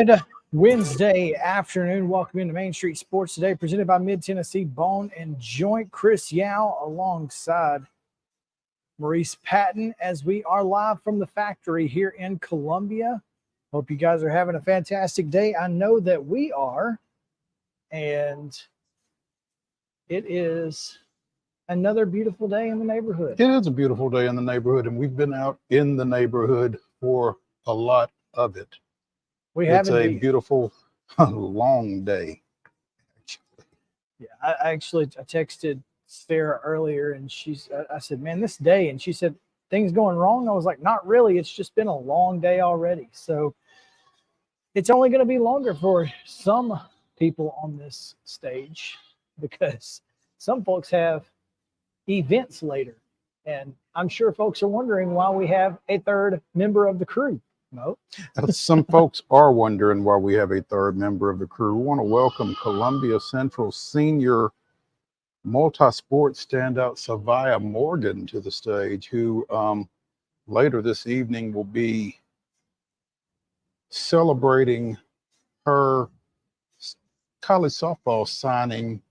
Good Wednesday afternoon. Welcome into Main Street Sports today, presented by Mid-Tennessee Bone and Joint. Chris Yao alongside Maurice Patton as we are live from the factory here in Columbia. Hope you guys are having a fantastic day. I know that we are. And it is another beautiful day in the neighborhood. It is a beautiful day in the neighborhood, and we've been out in the neighborhood for a lot of it. It's a beautiful, long day. Yeah, I texted Sarah earlier, and I said, man, this day, and she said, things going wrong? I was like, not really. It's just been a long day already. So it's only going to be longer for some people on this stage because some folks have events later. And I'm sure folks are wondering why we have a third member of the crew. No. Some folks are wondering why we have a third member of the crew. We want to welcome Columbia Central senior multi-sport standout Savia Morgan to the stage, who later this evening will be celebrating her college softball signing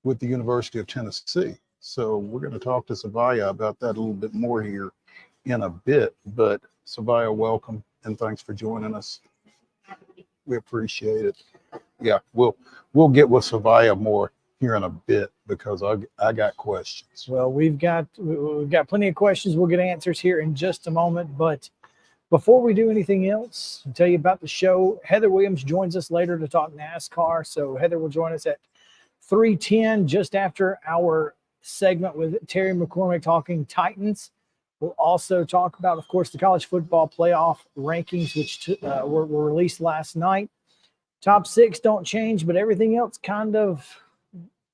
with the University of Tennessee. So we're going to talk to Savia about that a little bit more here in a bit. But Savia, welcome and thanks for joining us. We appreciate it. Yeah, we'll get with Savia more here in a bit because I got questions. Well, we've got plenty of questions. We'll get answers here in just a moment. But before we do anything else, I'll tell you about the show. Heather Williams joins us later to talk NASCAR. So Heather will join us at 3:10, just after our segment with Terry McCormick talking Titans. We'll also talk about, of course, the college football playoff rankings, which were released last night. Top 6 don't change, but everything else kind of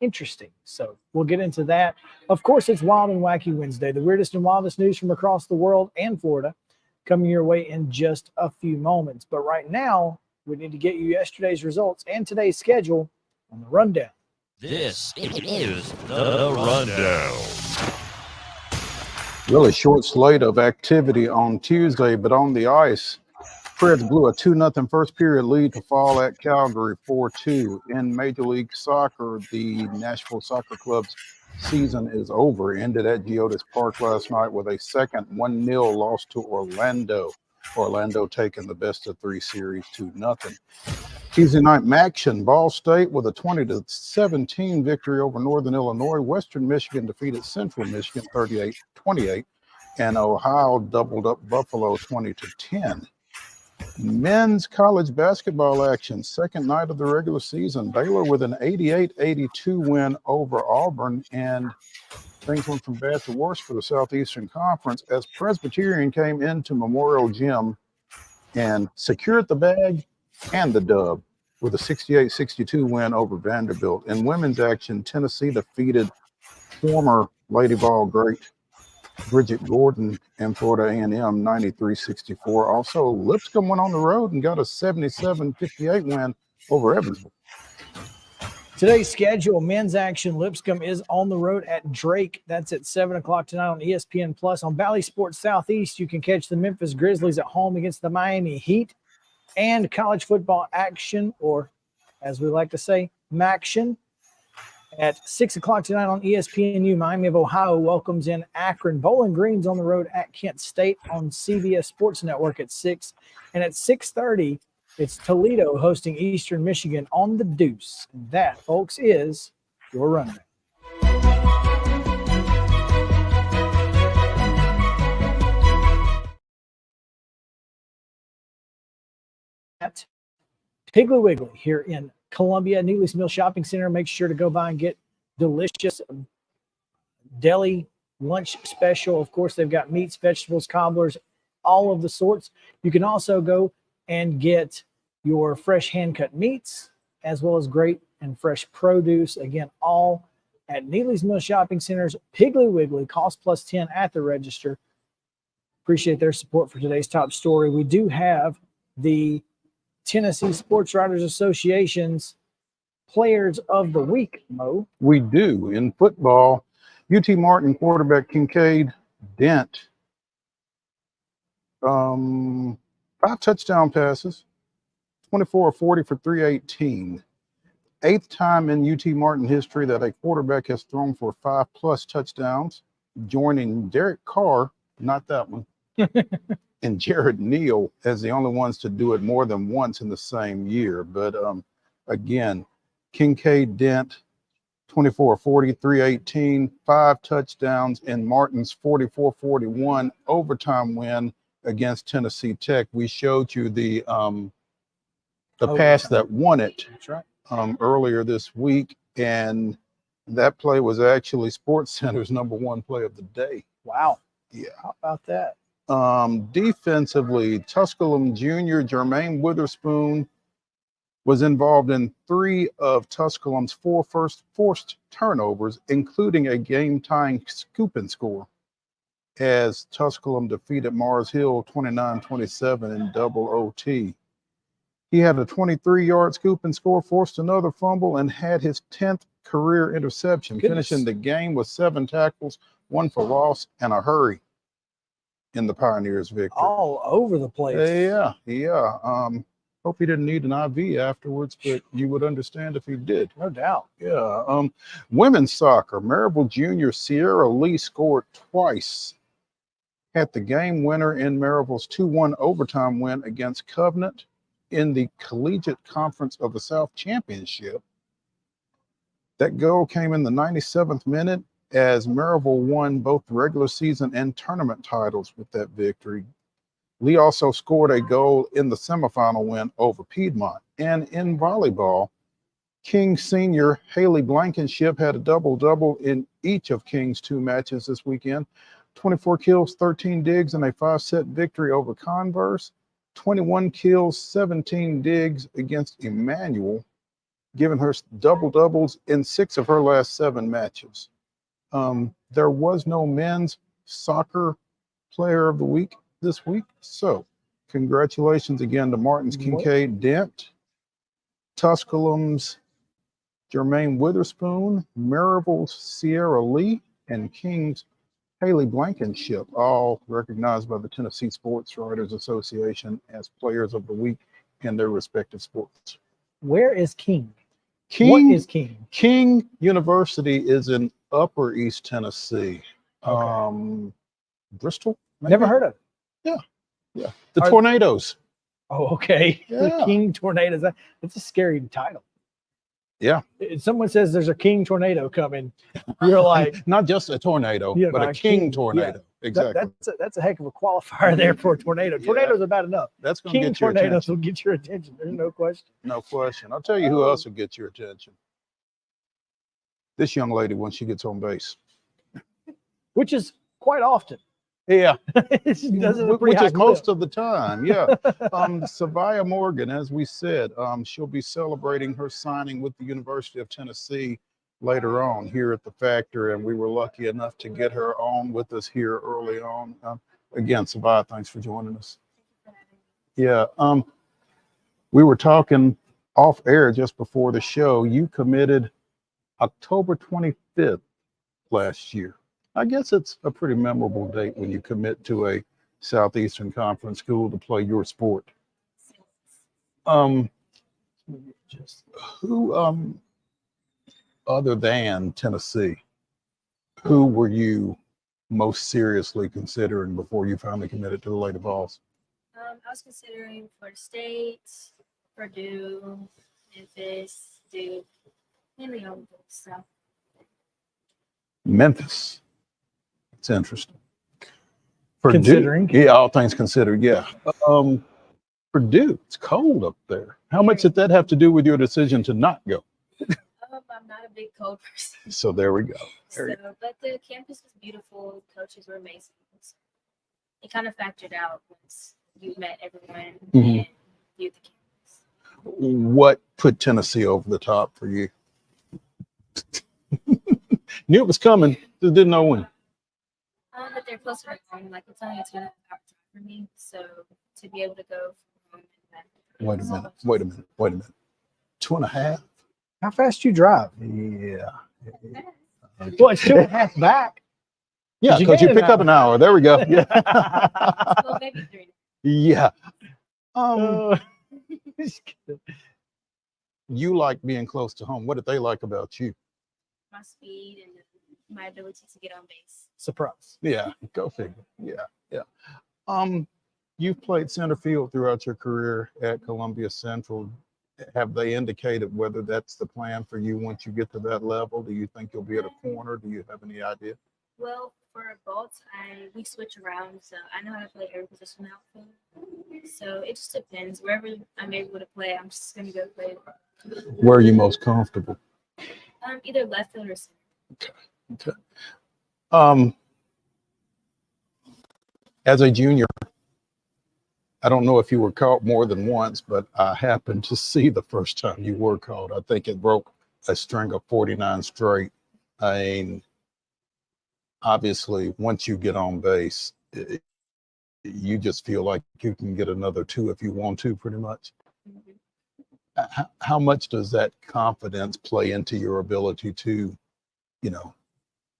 interesting. So we'll get into that. Of course, it's Wild and Wacky Wednesday, the weirdest and wildest news from across the world and Florida, coming your way in just a few moments. But right now, we need to get you yesterday's results and today's schedule on the rundown. This is the Rundown. Really short slate of activity on Tuesday, but on the ice, Preds blew a 2-0 first period lead to fall at Calgary 4-2. In Major League Soccer, the Nashville Soccer Club's season is over. Ended at Geodis Park last night with a second 1-0 loss to Orlando. Orlando taking the best-of-3 series 2-0. Tuesday night action, Ball State with a 20-17 victory over Northern Illinois. Western Michigan defeated Central Michigan 38-28, and Ohio doubled up Buffalo 20-10. Men's college basketball action, second night of the regular season. Baylor with an 88-82 win over Auburn, and things went from bad to worse for the Southeastern Conference as Presbyterian came into Memorial Gym and secured the bag and the dub with a 68-62 win over Vanderbilt. In women's action, Tennessee defeated former Lady Ball great Bridget Gordon and Florida A&M 93-64. Also, Lipscomb went on the road and got a 77-58 win over Evansville. Today's schedule, men's action, Lipscomb is on the road at Drake. That's at 7 o'clock tonight on ESPN+. On Valley Sports Southeast, you can catch the Memphis Grizzlies at home against the Miami Heat. And college football action, or as we like to say, MACtion, at 6 o'clock tonight on ESPNU. Miami of Ohio welcomes in Akron. Bowling Green's on the road at Kent State on CBS Sports Network at 6. And at 6:30, it's Toledo hosting Eastern Michigan on the Deuce. And that, folks, is your rundown. At Piggly Wiggly here in Columbia, Neely's Mill Shopping Center. Make sure to go by and get delicious deli lunch special. Of course, they've got meats, vegetables, cobblers, all of the sorts. You can also go and get your fresh hand-cut meats as well as great and fresh produce. Again, all at Neely's Mill Shopping Center's Piggly Wiggly, cost plus 10 at the register. Appreciate their support for today's top story. We do have the Tennessee Sports Writers Association's Players of the Week, Mo. We do. In football, UT Martin quarterback Kincaid Dent, 5 touchdown passes, 24-40 for 318. Eighth time in UT Martin history that a quarterback has thrown for 5+ touchdowns, joining Derek Carr, not that one, and Jared Neal as the only ones to do it more than once in the same year. But again, Kincaid Dent, 24-40, 318, 5 touchdowns in Martin's 44-41 overtime win against Tennessee Tech. We showed you the pass that won it. That's right. Earlier this week, and that play was actually SportsCenter's #1 play of the day. Wow. Yeah. How about that? Defensively, Tusculum Jr. Jermaine Witherspoon was involved in 3 of Tusculum's 4 first forced turnovers, including a game-tying scoop and score, as Tusculum defeated Mars Hill 29-27 in double OT. He had a 23-yard scoop and score, forced another fumble, and had his 10th career interception, finishing the game with 7 tackles, 1 for loss, and a hurry in the Pioneers' victory. All over the place. Yeah. Hope he didn't need an IV afterwards, but you would understand if he did. No doubt. Yeah. Women's soccer, Maryville Junior Sierra Lee scored twice. Had the game winner in Maryville's 2-1 overtime win against Covenant in the Collegiate Conference of the South Championship. That goal came in the 97th minute as Maryville won both the regular season and tournament titles with that victory. Lee also scored a goal in the semifinal win over Piedmont. And in volleyball, King senior Haley Blankenship had a double-double in each of King's 2 matches this weekend. 24 kills, 13 digs, and a 5-set victory over Converse. 21 kills, 17 digs against Emmanuel, giving her double-doubles in 6 of her last 7 matches. There was no men's soccer player of the week this week, so congratulations again to Martin's Kincaid Dent, Tusculum's Jermaine Witherspoon, Maryville's Sierra Lee, and King's Haley Blankenship, all recognized by the Tennessee Sports Writers Association as players of the week in their respective sports. Where is King? King, What is King? King University is in Upper East Tennessee. Okay. Bristol? Maybe? Never heard of it. Yeah. The Tornadoes. Oh, okay. The Yeah. King Tornadoes. That's a scary title. Yeah. If someone says there's a King tornado coming, you're like, Not just a tornado, Yeah, but like a a king king. tornado. Exactly. that's a heck of a qualifier there for a tornado. Yeah. Tornadoes are bad enough. That's going to King get your tornadoes attention. will get your attention. There's no question. No question. I'll tell you who else will get your attention. This young lady when she gets on base. Which is quite often. Yeah. She does it at a pretty Which high is most clip. of the time. Yeah. Savia Morgan, as we said, she'll be celebrating her signing with the University of Tennessee later on here at the factory, and we were lucky enough to get her on with us here early on. Again, Savia, thanks for joining us. Yeah. We were talking off air just before the show. You committed October 25th last year. I guess it's a pretty memorable date when you commit to a Southeastern Conference school to play your sport. Who other than Tennessee, who were you most seriously considering before you finally committed to the Lady Vols? I was considering Florida State, Purdue, Memphis, Duke, mainly all of those. So Memphis. It's interesting. Purdue, Considering. yeah, all things considered, yeah. Purdue, it's cold up there. How much did that have to do with your decision to not go? I'm not a big cold person. So there we go. But the campus was beautiful. Coaches were amazing. So it kind of factored out once you met everyone Mhm. and viewed the campus. What put Tennessee over the top for you? Knew it was coming, just didn't know when. But they're closer to home. Like it's only a 2.5 hour drive for me. So to be able to go from home and back. Wait a minute. 2.5? How fast you drive? Yeah. Well, it's 2.5 back. Yeah, You because you gained pick an up an hour. There we go. Well, maybe 3. Yeah. Uh, You like being close to home. What did they like about you? My speed and my ability to get on base. Surprise. Yeah, go figure. Yeah. You've played center field throughout your career at Columbia Central. Have they indicated whether that's the plan for you once you get to that level? Do you think you'll be at a corner? Do you have any idea? Well, for both, we switch around, so I know how to play every position outfield. So it just depends. Wherever I'm able to play, I'm just gonna go play. Where are you most comfortable? Either left field or center. Okay. As a junior, I don't know if you were caught more than once, but I happened to see the first time you were caught. I think it broke a string of 49 straight. I mean, obviously, once you get on base, you just feel like you can get another two if you want to, pretty much. Mm-hmm. How much does that confidence play into your ability to,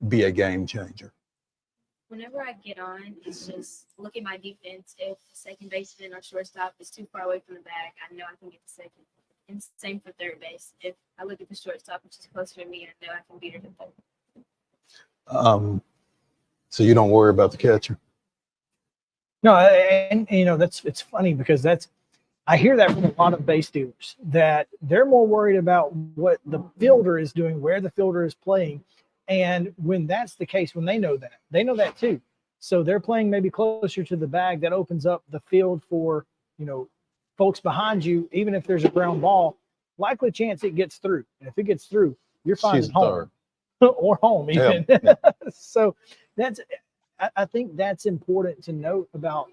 be a game changer? Whenever I get on, it's just look at my defense. If the second baseman or shortstop is too far away from the bag, I know I can get the second. And same for third base. If I look at the shortstop, which is closer to me, I know I can beat her to third. So you don't worry about the catcher? No, and it's funny because I hear that from a lot of base stealers that they're more worried about what the fielder is doing, where the fielder is playing. And when that's the case, when they know that too. So they're playing maybe closer to the bag. That opens up the field for, folks behind you. Even if there's a ground ball, likely chance it gets through. And if it gets through, you're finding home or home even. Yeah. So I think that's important to note about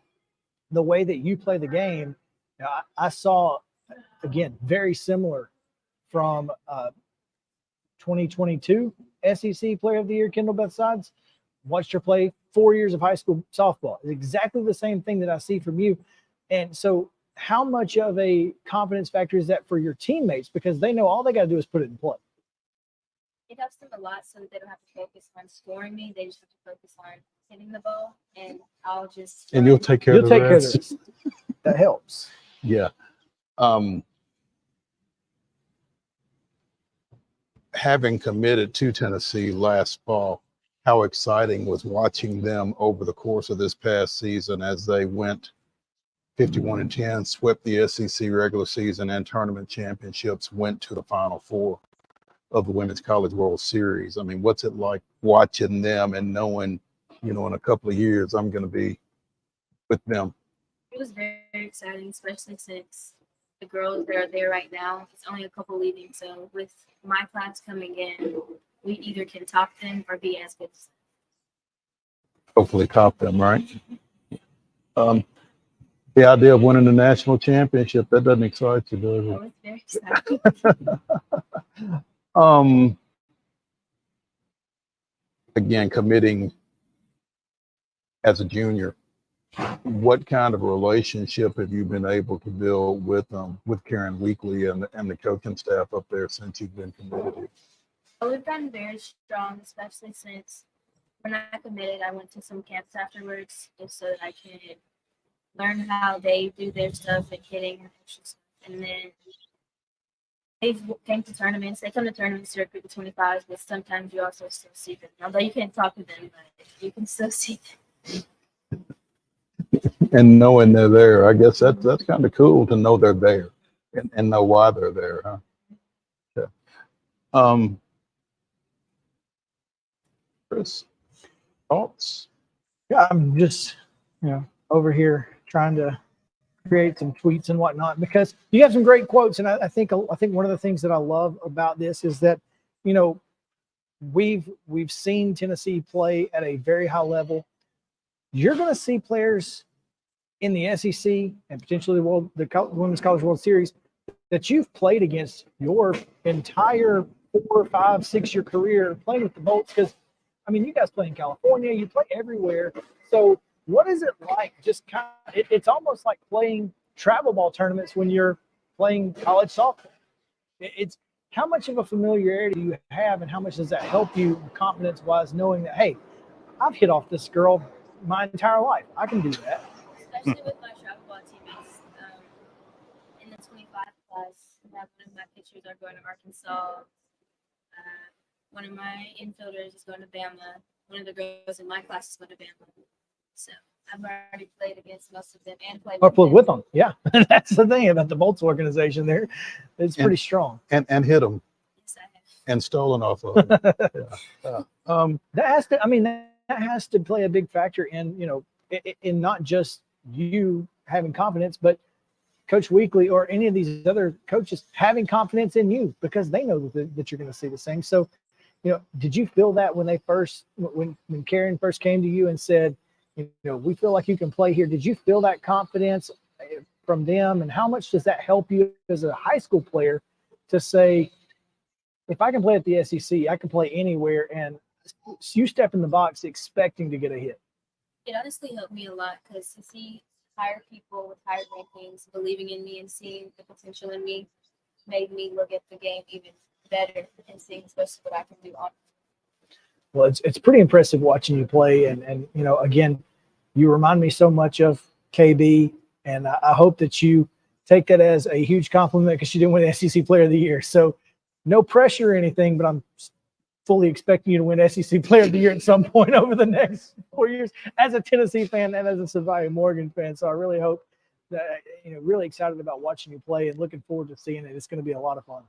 the way that you play the game. I saw, again, very similar from 2022 SEC Player of the Year, Kendall Beth Sides. Watched her play 4 years of high school softball. It's exactly the same thing that I see from you. And so how much of a confidence factor is that for your teammates? Because they know all they got to do is put it in play. It helps them a lot so that they don't have to focus on scoring me. They just have to focus on hitting the ball, and I'll just. And you'll take care of the rest. That helps. Yeah. Having committed to Tennessee last fall, how exciting was watching them over the course of this past season as they went 51-10, swept the SEC regular season and tournament championships, went to the Final Four of the Women's College World Series. I mean, what's it like watching them and knowing, in a couple of years I'm going to be with them? It was very, very exciting, especially since the girls that are there right now, it's only a couple leaving. So with my class coming in, we either can top them or be as good as them. Hopefully top them, right? The idea of winning the national championship, that doesn't excite you, does So it's very exciting. Again, committing as a junior, what kind of relationship have you been able to build with Karen Weekly and the coaching staff up there since you've been committed here? We've gotten very strong, especially since when I committed, I went to some camps afterwards just so that I could learn how they do their stuff and hitting and extra stuff. And then they came to tournaments. They come to tournaments to recruit the 25s, but sometimes you also still see them. Although you can't talk to them, but you can still see them. And knowing they're there, I guess that's kind of cool to know they're there and know why they're there, huh? Yeah. Chris, thoughts? Yeah, I'm just, over here trying to create some tweets and whatnot because you have some great quotes, and I think one of the things that I love about this is that, we've seen Tennessee play at a very high level. You're going to see players in the SEC and potentially the Women's College World Series that you've played against your entire 4, 5, 6 year career playing with the Bolts. Because, you guys play in California, you play everywhere. So what is it like? Just kind of, it's almost like playing travel ball tournaments when you're playing college softball. It's how much of a familiarity do you have, and how much does that help you confidence-wise, knowing that, hey, I've hit off this girl my entire life. I can do that. Especially with my travel ball teammates in the 25 pitchers are going to Arkansas. One of my infielders is going to Bama. One of the girls in my class is going to Bama. So I've already played against most of them and played Or played with them. Yeah. That's the thing about the Bolts organization there. It's pretty strong. And hit them Yes, I have. and stolen off of them. That has to, I mean, that has to play a big factor in, you know, in not just you having confidence, but Coach Weekly or any of these other coaches having confidence in you because they know that you're going to see the same. So, you know, did you feel that when Karen first came to you and said, you know, we feel like you can play here? Did you feel that confidence from them? And how much does that help you as a high school player to say, if I can play at the SEC, I can play anywhere, and you step in the box expecting to get a hit? It honestly helped me a lot because to see higher people with higher rankings believing in me and seeing the potential in me made me look at the game even better and seeing especially what I can do on. Well, it's pretty impressive watching you play, and you know, again, you remind me so much of KB, and I hope that you take that as a huge compliment because you didn't win SEC Player of the Year. So, no pressure or anything, but I'm fully expecting you to win SEC Player of the Year at some point over the next 4 years as a Tennessee fan and as a Savannah Morgan fan. So I really hope that, you know, really excited about watching you play and looking forward to seeing it. It's going to be a lot of fun.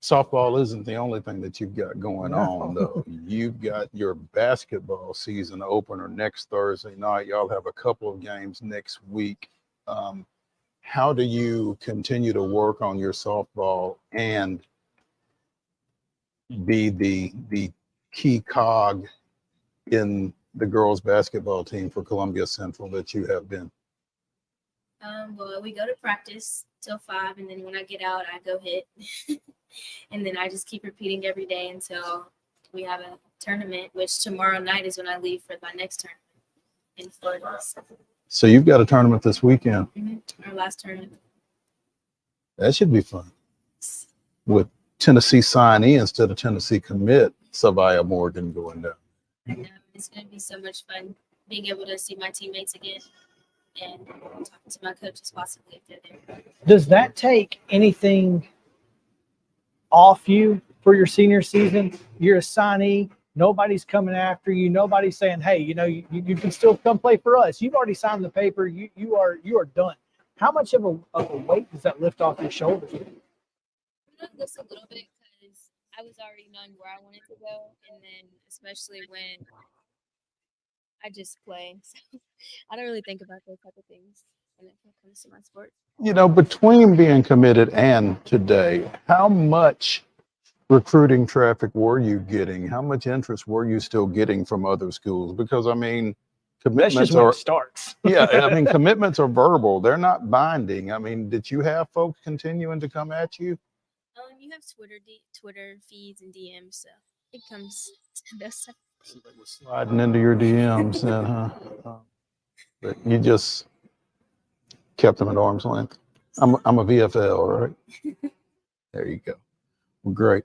Softball isn't the only thing that you've got going on, though. You've got your basketball season opener next Thursday night. Y'all have a couple of games next week. How do you continue to work on your softball and be the key cog in the girls basketball team for Columbia Central that you have been? Well, we go to practice till 5, and then when I get out, I go hit. And then I just keep repeating every day until we have a tournament, which tomorrow night is when I leave for my next tournament in Florida. So you've got a tournament this weekend. Mm-hmm. Our last tournament. That should be fun. With Tennessee signee instead of Tennessee commit, Savannah Morgan going down. I know. It's going to be so much fun being able to see my teammates again and talking to my coaches possibly if they're there. Does that take anything off you for your senior season? You're a signee. Nobody's coming after you. Nobody's saying, hey, you know, you can still come play for us. You've already signed the paper. You are done. How much of a weight does that lift off your shoulders? Just a little bit because I was already knowing where I wanted to go. And then especially when I just play. So I don't really think about those type of things when it comes to my sport. You know, between being committed and today, how much recruiting traffic were you getting? How much interest were you still getting from other schools? Because, I mean, commitments That's just when it starts. yeah, I mean, commitments are verbal. They're not binding. I mean, did you have folks continuing to come at you? You have Twitter feeds and DMs, so it comes to those stuff. Sliding into your DMs, then, huh? But you just kept them at arm's length. I'm a VFL, right? There you go. Well, great.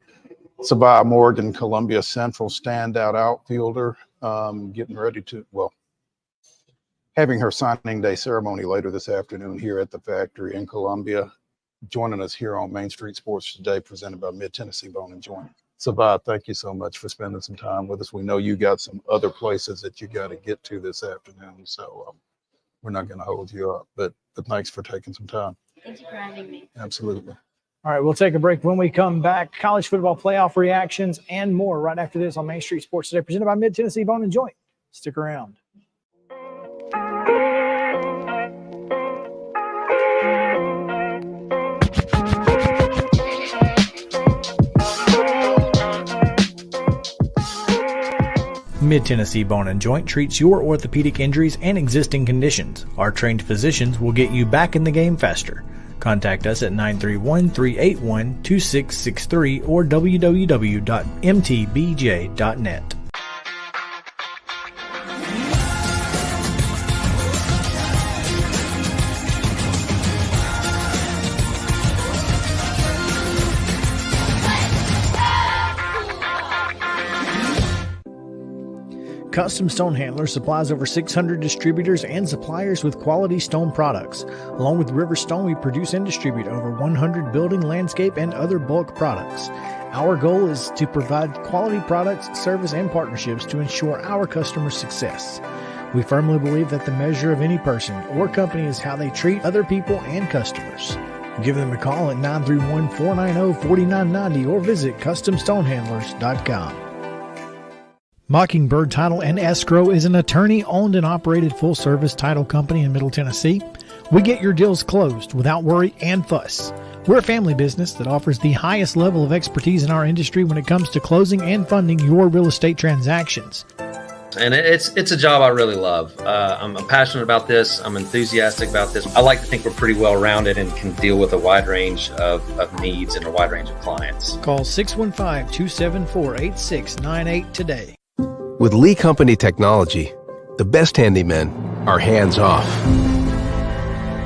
Savannah Morgan, Columbia Central standout outfielder, getting ready to, well, having her signing day ceremony later this afternoon here at the factory in Columbia. Joining us here on Main Street Sports Today, presented by Mid-Tennessee Bone and Joint. Savannah, thank you so much for spending some time with us. We know you got some other places that you got to get to this afternoon, so we're not going to hold you up, but thanks for taking some time. Thank you for having me. Absolutely. All right, we'll take a break. When we come back, college football playoff reactions and more right after this on Main Street Sports Today, presented by Mid-Tennessee Bone and Joint. Stick around. Mid-Tennessee Bone and Joint treats your orthopedic injuries and existing conditions. Our trained physicians will get you back in the game faster. Contact us at 931-381-2663 or www.mtbj.net. Custom Stone Handlers supplies over 600 distributors and suppliers with quality stone products. Along with River Stone, we produce and distribute over 100 building, landscape, and other bulk products. Our goal is to provide quality products, service, and partnerships to ensure our customers' success. We firmly believe that the measure of any person or company is how they treat other people and customers. Give them a call at 931-490-4990 or visit CustomStonehandlers.com. Mockingbird Title and Escrow is an attorney-owned and operated full-service title company in Middle Tennessee. We get your deals closed without worry and fuss. We're a family business that offers the highest level of expertise in our industry when it comes to closing and funding your real estate transactions. And it's a job I really love. I'm passionate about this. I'm enthusiastic about this. I like to think we're pretty well rounded and can deal with a wide range of needs and a wide range of clients. Call 615-274-8698 today. With Lee Company technology, the best handymen are hands-off.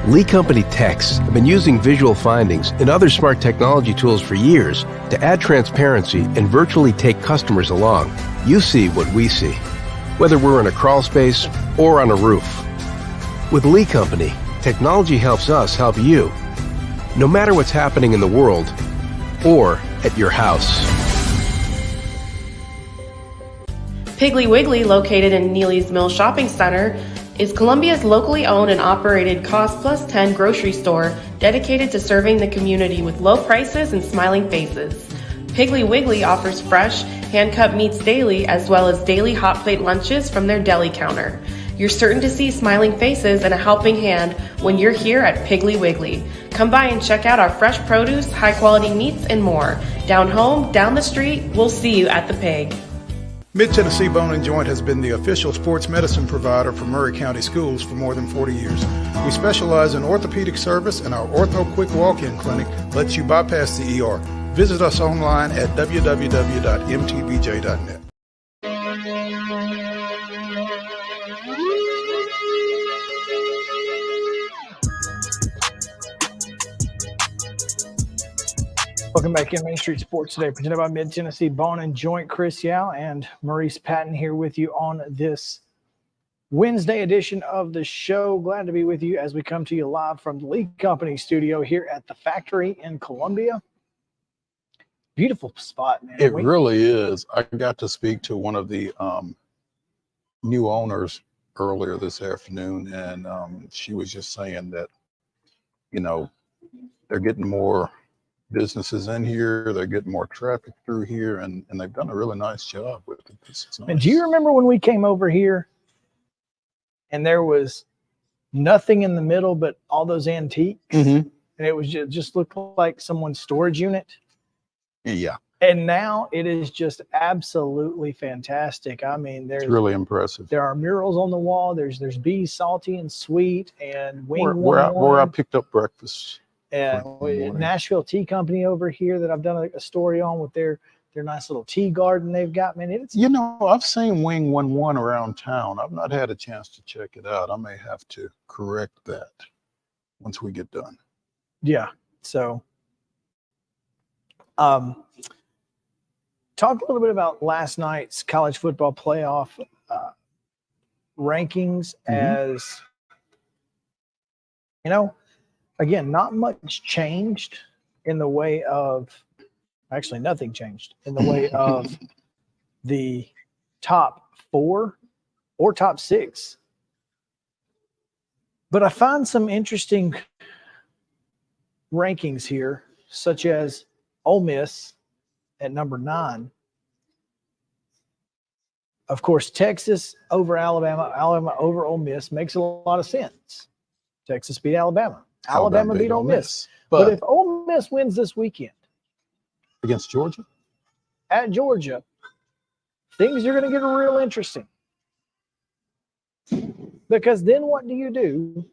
Lee Company techs have been using visual findings and other smart technology tools for years to add transparency and virtually take customers along. You see what we see, whether we're in a crawl space or on a roof. With Lee Company, technology helps us help you, no matter what's happening in the world or at your house. Piggly Wiggly, located in Neely's Mill Shopping Center, is Columbia's locally owned and operated Cost Plus 10 grocery store dedicated to serving the community with low prices and smiling faces. Piggly Wiggly offers fresh, hand-cut meats daily as well as daily hot plate lunches from their deli counter. You're certain to see smiling faces and a helping hand when you're here at Piggly Wiggly. Come by and check out our fresh produce, high-quality meats, and more. Down home, down the street, we'll see you at the Pig. Mid-Tennessee Bone & Joint has been the official sports medicine provider for Murray County Schools for more than 40 years. We specialize in orthopedic service, and our Ortho Quick Walk-In Clinic lets you bypass the ER. Visit us online at www.mtbj.net. Welcome back in Main Street Sports Today, presented by Mid-Tennessee Bone & Joint. Chris Yao and Maurice Patton here with you on this Wednesday edition of the show. Glad to be with you as we come to you live from the Lee Company studio here at the factory in Columbia. Beautiful spot, man. It really is. I got to speak to one of the new owners earlier this afternoon, and she was just saying that, you know, they're getting more businesses in here, they're getting more traffic through here, and they've done a really nice job with it. Nice. And do you remember when we came over here and there was nothing in the middle but all those antiques? Mm-hmm. And it was just looked like someone's storage unit. Yeah. And now it is just absolutely fantastic. I mean, it's really impressive. There are murals on the wall. There's Bees Salty and Sweet and Wing where I picked up breakfast. And Nashville Tea Company over here that I've done a story on with their nice little tea garden they've got. Man, it's, you know, I've seen Wing 11 around town. I've not had a chance to check it out. I may have to correct that once we get done. Yeah. So, talk a little bit about last night's college football playoff rankings. As you know, again, not much changed in the way of, actually nothing changed in the way of the top 4 or top 6. But I find some interesting rankings here, such as Ole Miss at number 9. Of course, Texas over Alabama, Alabama over Ole Miss makes a lot of sense. Texas beat Alabama. Alabama beat Ole Miss. But if Ole Miss wins this weekend against Georgia, at Georgia, things are going to get real interesting. Because then what do you do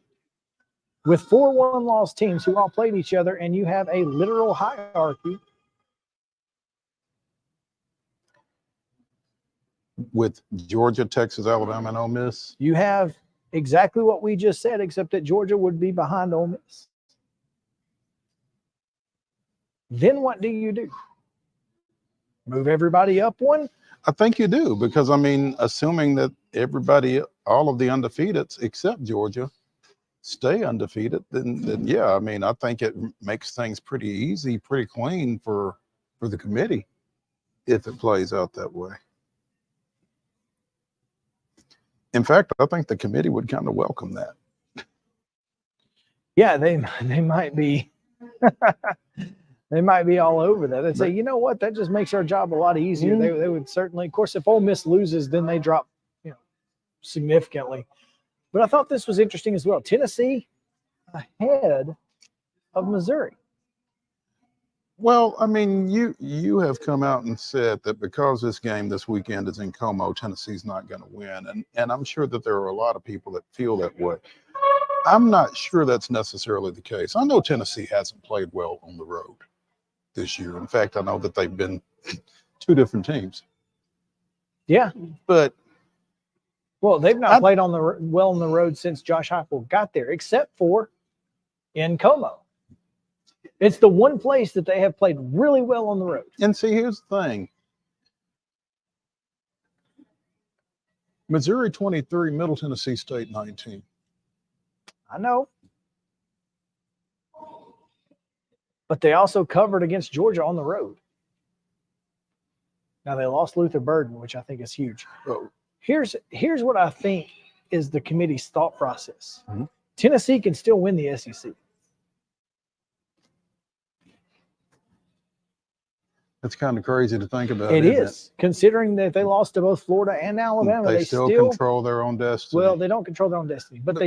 with 4 one-loss teams who all played each other, and you have a literal hierarchy? With Georgia, Texas, Alabama, and Ole Miss, you have exactly what we just said, except that Georgia would be behind Ole Miss. Then what do you do? Move everybody up one, I think you do, because I mean, assuming that everybody, all of the undefeateds except Georgia, stay undefeated, then yeah, I mean, I think it makes things pretty easy, pretty clean for the committee if it plays out that way. In fact, I think the committee would kind of welcome that. Yeah, they might be. They might be all over that. They'd say, you know what, that just makes our job a lot easier. They would certainly, of course, if Ole Miss loses, then they drop, significantly. But I thought this was interesting as well. Tennessee ahead of Missouri. Well, I mean, you have come out and said that because this game this weekend is in Como, Tennessee's not going to win. And I'm sure that there are a lot of people that feel that way. I'm not sure that's necessarily the case. I know Tennessee hasn't played well on the road this year. In fact, I know that they've been two different teams. Yeah. But well, they've not played well on the road since Josh Heupel got there, except for in Como. It's the one place that they have played really well on the road. And see, here's the thing. Missouri 23, Middle Tennessee State 19. I know. But they also covered against Georgia on the road. Now they lost Luther Burden, which I think is huge. Oh. Here's what I think is the committee's thought process. Mm-hmm. Tennessee can still win the SEC. That's kind of crazy to think about. It is, considering that they lost to both Florida and Alabama. They still control their own destiny. Well, they don't control their own destiny, but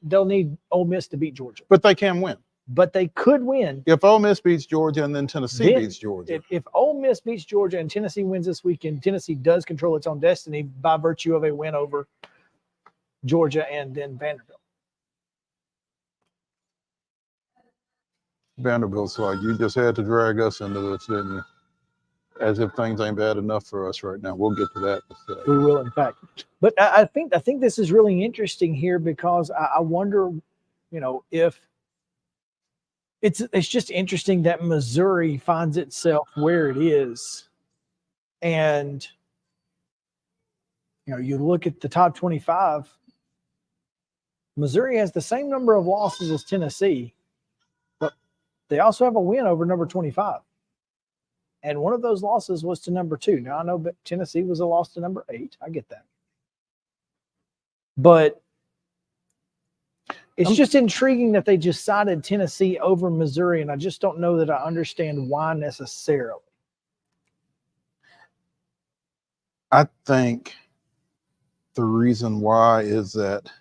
they'll need Ole Miss to beat Georgia. But they can win. But they could win. If Ole Miss beats Georgia and then Tennessee beats Georgia. If Ole Miss beats Georgia and Tennessee wins this weekend, Tennessee does control its own destiny by virtue of a win over Georgia and then Vanderbilt. Vanderbilt's like, you just had to drag us into this, didn't you? As if things ain't bad enough for us right now. We'll get to that in a second. We will, in fact. But I think this is really interesting here because I wonder, if it's just interesting that Missouri finds itself where it is. And, you look at the top 25, Missouri has the same number of losses as Tennessee, but they also have a win over number 25. And one of those losses was to number 2. Now, I know Tennessee was a loss to number 8. I get that. But it's just intriguing that they just cited Tennessee over Missouri, and I just don't know that I understand why necessarily. I think the reason why is that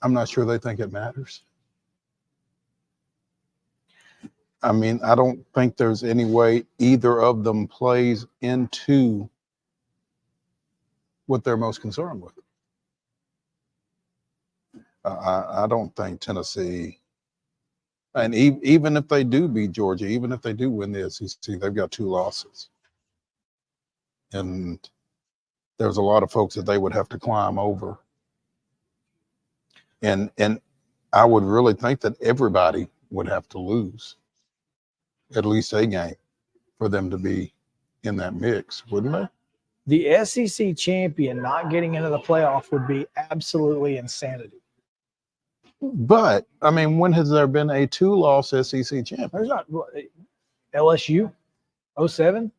I'm not sure they think it matters. I mean, I don't think there's any way either of them plays into what they're most concerned with. I don't think Tennessee, and even if they do beat Georgia, even if they do win the SEC, they've got 2 losses. And there's a lot of folks that they would have to climb over. And I would really think that everybody would have to lose at least a game for them to be in that mix, wouldn't they? The SEC champion not getting into the playoff would be absolutely insanity. But, I mean, when has there been a 2-loss SEC champion? There's not. LSU, 07?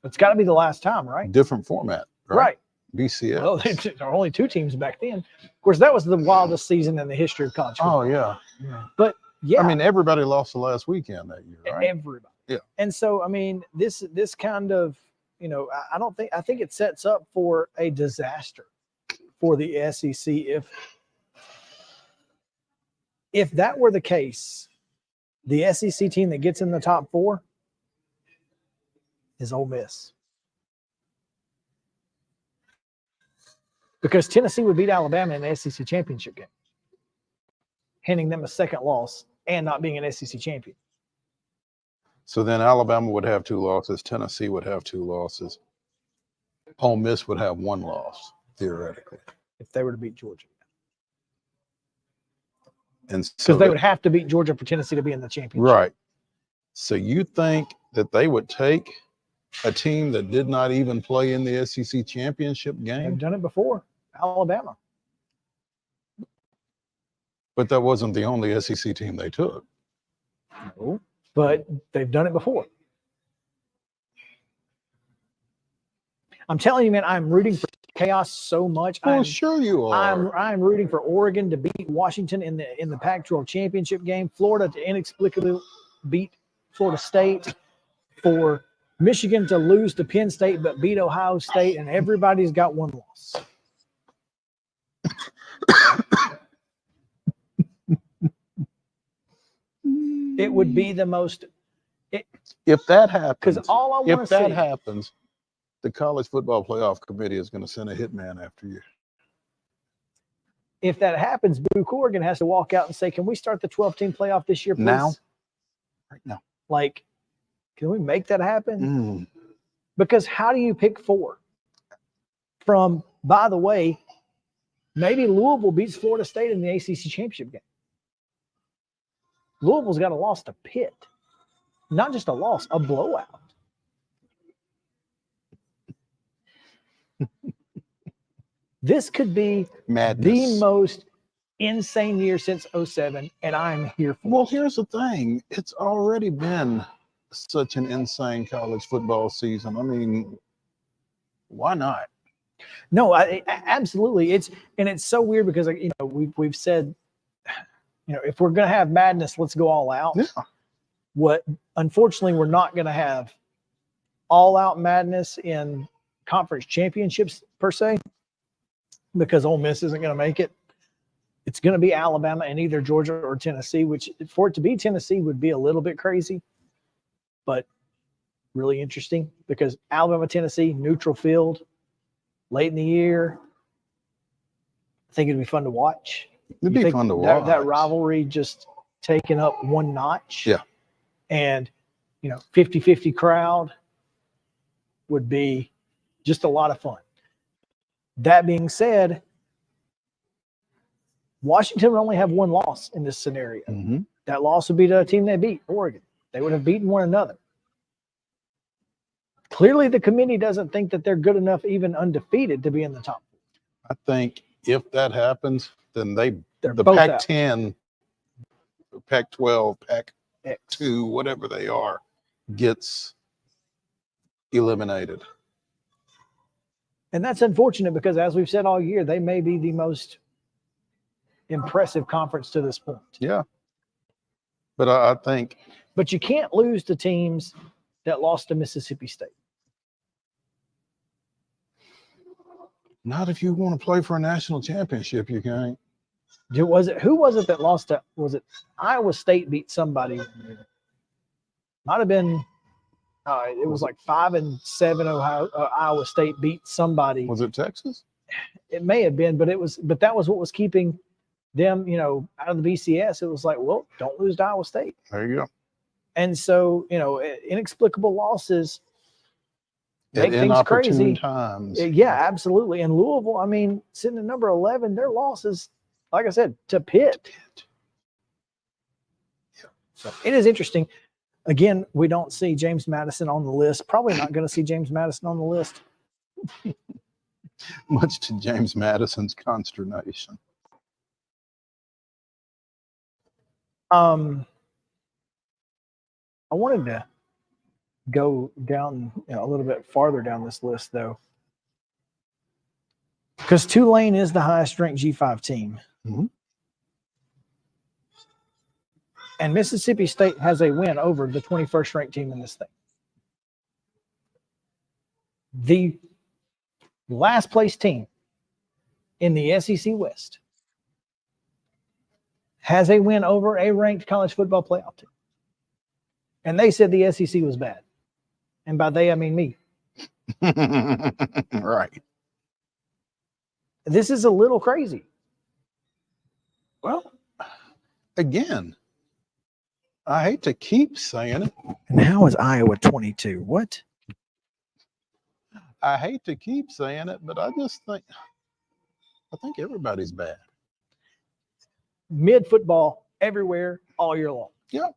It's got to be the last time, right? Different format, Right. BCS. Well, there were only 2 teams back then. Of course, that was the wildest season in the history of college football. Oh, yeah. But, yeah. I mean, everybody lost the last weekend that year, right? Everybody. Yeah. And so, I mean, this kind of, I think it sets up for a disaster for the SEC if that were the case. The SEC team that gets in the top 4 is Ole Miss. Because Tennessee would beat Alabama in the SEC championship game, handing them a second loss and not being an SEC champion. So then Alabama would have 2 losses. Tennessee would have 2 losses. Ole Miss would have 1 loss, theoretically. If they were to beat Georgia. And so because they would have to beat Georgia for Tennessee to be in the championship. Right. So you think that they would take a team that did not even play in the SEC championship They've game, done it before. Alabama. but that wasn't the only SEC team they took. No, but they've done it before. I'm telling you, man, I'm rooting for chaos so much. Well, sure you are. I'm rooting for Oregon to beat Washington in the Pac-12 championship game. Florida to inexplicably beat Florida State. For Michigan to lose to Penn State but beat Ohio State, and everybody's got one loss. It would be the most. If that happens, because all I want if to that see. happens, the College Football Playoff Committee is going to send a hitman after you. If that happens, Boo Corrigan has to walk out and say, "Can we start the 12-team playoff this year, please?" Now? Right now. Like, can we make that happen? Because how do you pick 4? From, by the way, maybe Louisville beats Florida State in the ACC championship game. Louisville's got a loss to Pitt. Not just a loss, a blowout. This could be Madness. the most insane year since 07, and I'm here for Well, it. here's the thing. It's already been such an insane college football season. I mean, why not? No, absolutely. It's so weird because we've said, if we're going to have madness, let's go all out. Yeah. Unfortunately, we're not going to have all out madness in conference championships per se, because Ole Miss isn't going to make it. It's going to be Alabama and either Georgia or Tennessee, which for it to be Tennessee would be a little bit crazy, but really interesting because Alabama, Tennessee, neutral field, late in the year. I think it'd be fun to watch. It'd be fun to watch. That rivalry just taken up one notch. Yeah. And, 50-50 crowd would be just a lot of fun. That being said, Washington would only have one loss in this scenario. Mm-hmm. That loss would be to a team they beat, Oregon. They would have beaten one another. Clearly, the committee doesn't think that they're good enough, even undefeated, to be in the top. I think if that happens, then the both Pac-10, Pac-12, Pac-2, whatever they are, gets eliminated. And that's unfortunate because, as we've said all year, they may be the most impressive conference to this point. Yeah. But I think. But you can't lose to teams that lost to Mississippi State. Not if you want to play for a national championship, you can't. Who was it that lost to? Was it Iowa State beat somebody? Might have been. It was like 5-7. Iowa State beat somebody. Was it Texas? It may have been, but that was what was keeping them, out of the BCS. It was like, well, don't lose to Iowa State. There you go. And so, inexplicable losses make At things inopportune crazy. times. Yeah, absolutely. And Louisville, sitting at number 11, their losses, like I said, to Pitt. Yeah. So it is interesting. Again, we don't see James Madison on the list. Probably not going to see James Madison on the list. Much to James Madison's consternation. I wanted to go down a little bit farther down this list, though, because Tulane is the highest ranked G5 team. Mm-hmm. And Mississippi State has a win over the 21st ranked team in this thing. The last place team in the SEC West has a win over a ranked college football playoff team. And they said the SEC was bad. And by they, I mean me. Right. This is a little crazy. Well, again, I hate to keep saying it. And how is Iowa 22? What? I hate to keep saying it, but I think everybody's bad. Mid football everywhere all year long. Yeah.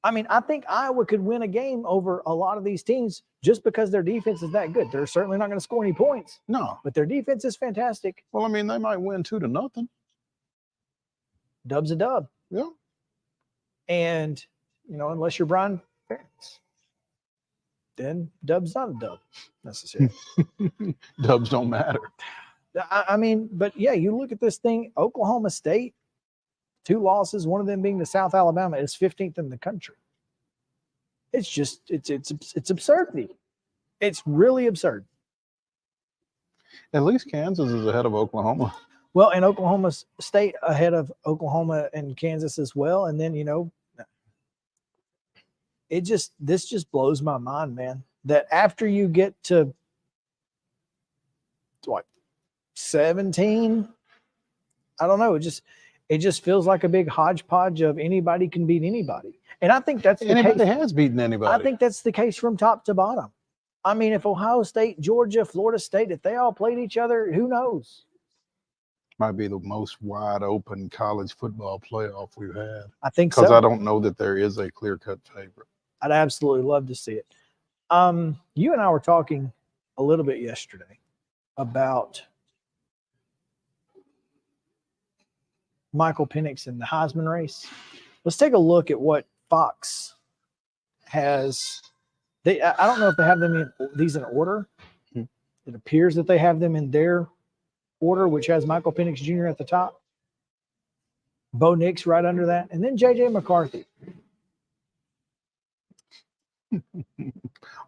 I mean, I think Iowa could win a game over a lot of these teams just because their defense is that good. They're certainly not going to score any points, No. but their defense is fantastic. Well, I mean, they might win 2-0. Dub's a dub. Yeah. And, unless you're Brian Ferentz, then dub's not a dub necessarily. Dubs don't matter. I mean, but yeah, you look at this thing, Oklahoma State, 2 losses, one of them being to South Alabama, is 15th in the country. It's just, it's absurdity. It's really absurd. At least Kansas is ahead of Oklahoma. Well, and Oklahoma State ahead of Oklahoma and Kansas as well. And then, this just blows my mind, man, that after you get to what, 17, I don't know. It just feels like a big hodgepodge of anybody can beat anybody. And I think that's the Anybody case. has beaten anybody. I think that's the case from top to bottom. I mean, if Ohio State, Georgia, Florida State, if they all played each other, who knows? Might be the most wide open college football playoff we've had. I think so. Because I don't know that there is a clear-cut favorite. I'd absolutely love to see it. You and I were talking a little bit yesterday about Michael Penix in the Heisman race. Let's take a look at what Fox has. I don't know if they have these in order. It appears that they have them in their order, which has Michael Penix Jr. at the top, Bo Nix right under that, and then J.J. McCarthy.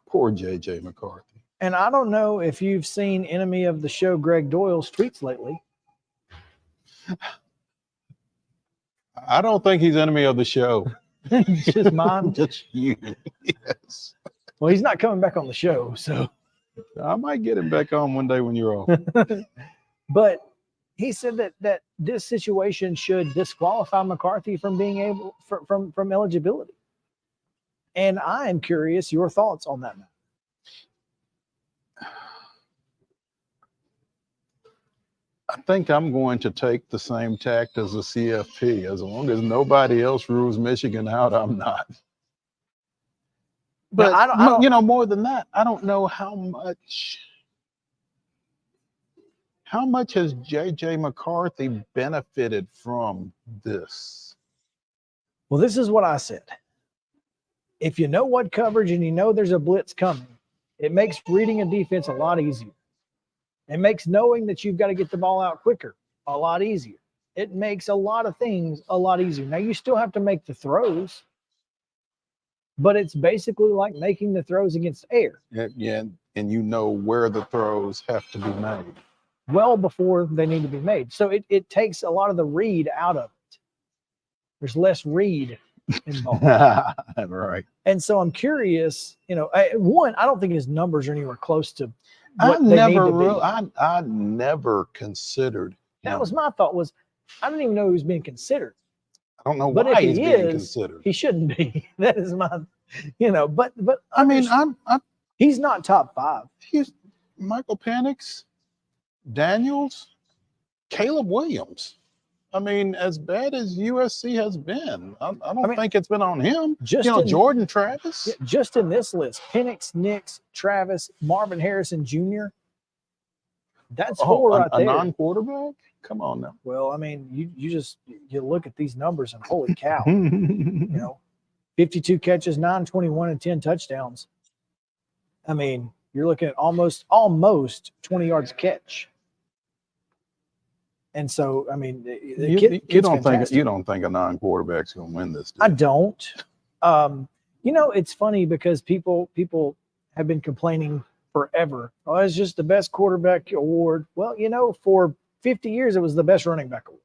Poor J.J. McCarthy. And I don't know if you've seen enemy of the show Greg Doyle's tweets lately. I don't think he's enemy of the show. Just mine. Just you. Yes. Well, he's not coming back on the show, so I might get him back on one day when you're off. But he said that this situation should disqualify McCarthy from being able from eligibility. And I am curious your thoughts on that matter. I think I'm going to take the same tact as the CFP. As long as nobody else rules Michigan out, I'm not. But I don't, more than that, I don't know how much has J.J. McCarthy benefited from this? Well, this is what I said. If you know what coverage and you know there's a blitz coming, it makes reading a defense a lot easier. It makes knowing that you've got to get the ball out quicker a lot easier. It makes a lot of things a lot easier. Now, you still have to make the throws, but it's basically like making the throws against air. Yeah, and you know where the throws have to be made. Well before they need to be made. So it takes a lot of the read out of it. There's less read involved. Right. And so I'm curious, one, I don't think his numbers are anywhere close to what I never considered him. That was my thought was, I didn't even know he was being considered. I don't know But why if he's he being is, considered. he shouldn't be. That is my, but I mean, he's not top 5. He's Michael Penix, Daniels, Caleb Williams. I mean, as bad as USC has been, I don't think it's been on him. Jordan Travis. Yeah, just in this list, Penix, Nix, Travis, Marvin Harrison Jr. That's 4 right there. A non-quarterback? Come on now. Well, I mean, you look at these numbers and holy cow, 52 catches, 921, and 10 touchdowns. I mean, you're looking at almost 20 yards a catch. And so, I mean, you don't think a non-quarterback's going to win this? I don't. It's funny because people have been complaining forever. Oh, it's just the best quarterback award. Well, for 50 years, it was the best running back award.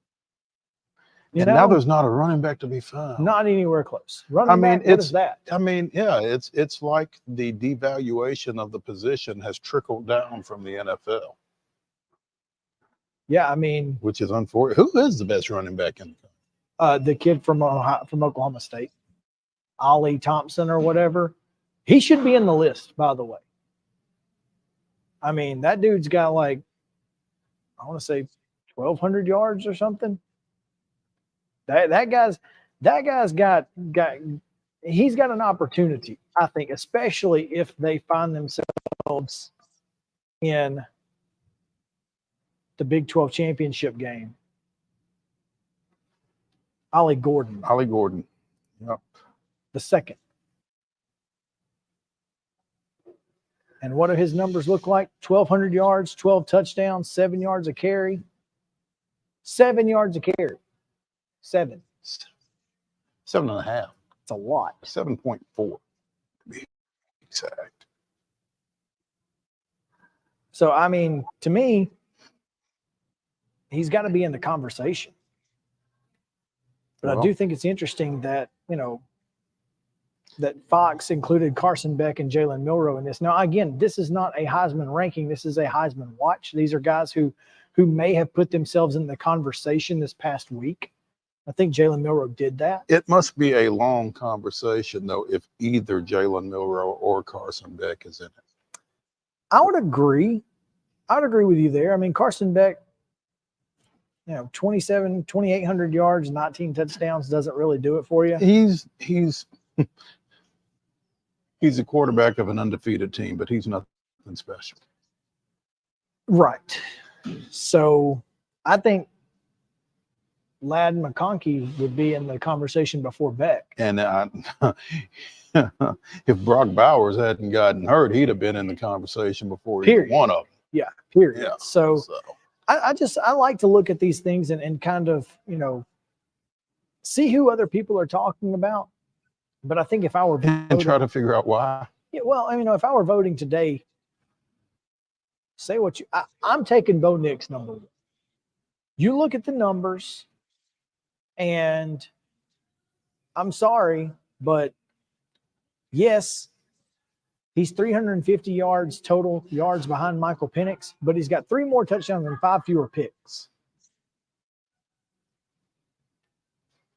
Now there's not a running back to be found. Not anywhere close. Running back, what is that? I mean, yeah, it's like the devaluation of the position has trickled down from the NFL. Yeah, I mean, which is unfortunate. Who is the best running back in the kid from Oklahoma State, Ollie Thompson or whatever? He should be in the list, by the way. I mean, that dude's got I want to say 1,200 yards or something. That guy's got he's got an opportunity, I think, especially if they find themselves in the Big 12 championship game. Ollie Gordon. Yep. The second. And what do his numbers look like? 1,200 yards, 12 touchdowns, 7 yards a carry. 7 yards a carry. 7. 7.5. It's a lot. 7.4 to be exact. So, I mean, to me, he's got to be in the conversation. But Well, I do think it's interesting that, that Fox included Carson Beck and Jalen Milroe in this. Now, again, this is not a Heisman ranking. This is a Heisman watch. These are guys who may have put themselves in the conversation this past week. I think Jalen Milroe did that. it must be a long conversation, though, if either Jalen Milroe or Carson Beck is in it. I would agree. I would agree with you there. I mean, Carson Beck, 2,800 yards, 19 touchdowns doesn't really do it for you. He's a quarterback of an undefeated team, but he's nothing special. Right. So I think Ladd McConkey would be in the conversation before Beck. And if Brock Bowers hadn't gotten hurt, he'd have been in the conversation before Period. either one of them. Yeah, period. Yeah. So So I like to look at these things and kind of, see who other people are talking about. But I think if I were and voting, try to figure out why. yeah, well, if I were voting today, say what I'm taking Bo Nix number one. You look at the numbers, and I'm sorry, but yes, he's 350 yards total yards behind Michael Penix, but he's got 3 more touchdowns and 5 fewer picks.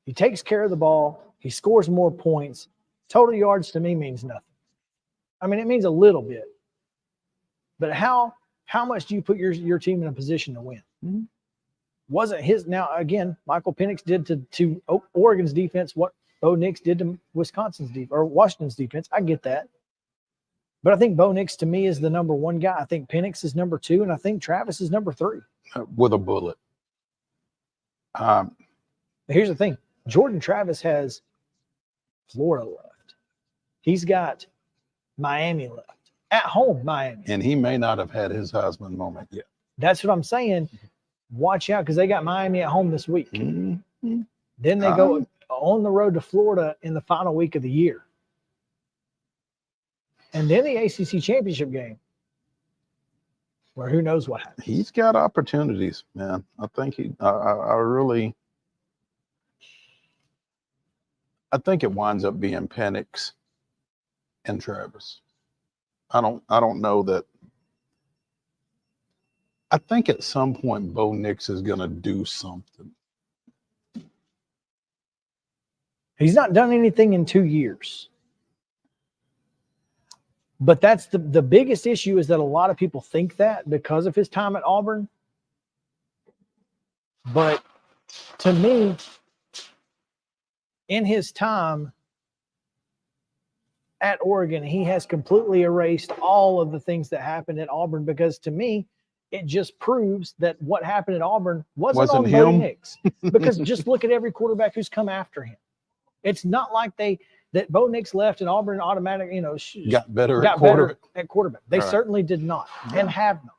He takes care of the ball. He scores more points. Total yards to me means nothing. I mean, it means a little bit. But how much do you put your team in a position to win? Mm-hmm. Wasn't his – now, again, Michael Penix did to Oregon's defense what Bo Nix did to Wisconsin's defense or Washington's defense. I get that. But I think Bo Nix, to me, is the number one guy. I think Penix is number 2, and I think Travis is number 3. With a bullet. Here's the thing. Jordan Travis has Florida left. He's got Miami left. At home, Miami. And he may not have had his Heisman moment yet. That's what I'm saying. Watch out, because they got Miami at home this week. Mm-hmm. Then they go on the road to Florida in the final week of the year. And then the ACC championship game, where who knows what happens. He's got opportunities, man. I think I think it winds up being Penix and Travis. I don't know that. I think at some point Bo Nix is going to do something. He's not done anything in 2 years. But that's the biggest issue, is that a lot of people think that because of his time at Auburn. But to me, in his time at Oregon, he has completely erased all of the things that happened at Auburn, because to me, it just proves that what happened at Auburn wasn't on Bo him. Nix. Because just look at every quarterback who's come after him. It's not like that Bo Nix left and Auburn automatic, Got better got at quarterback. better at quarterback. They Right. certainly did not and have not.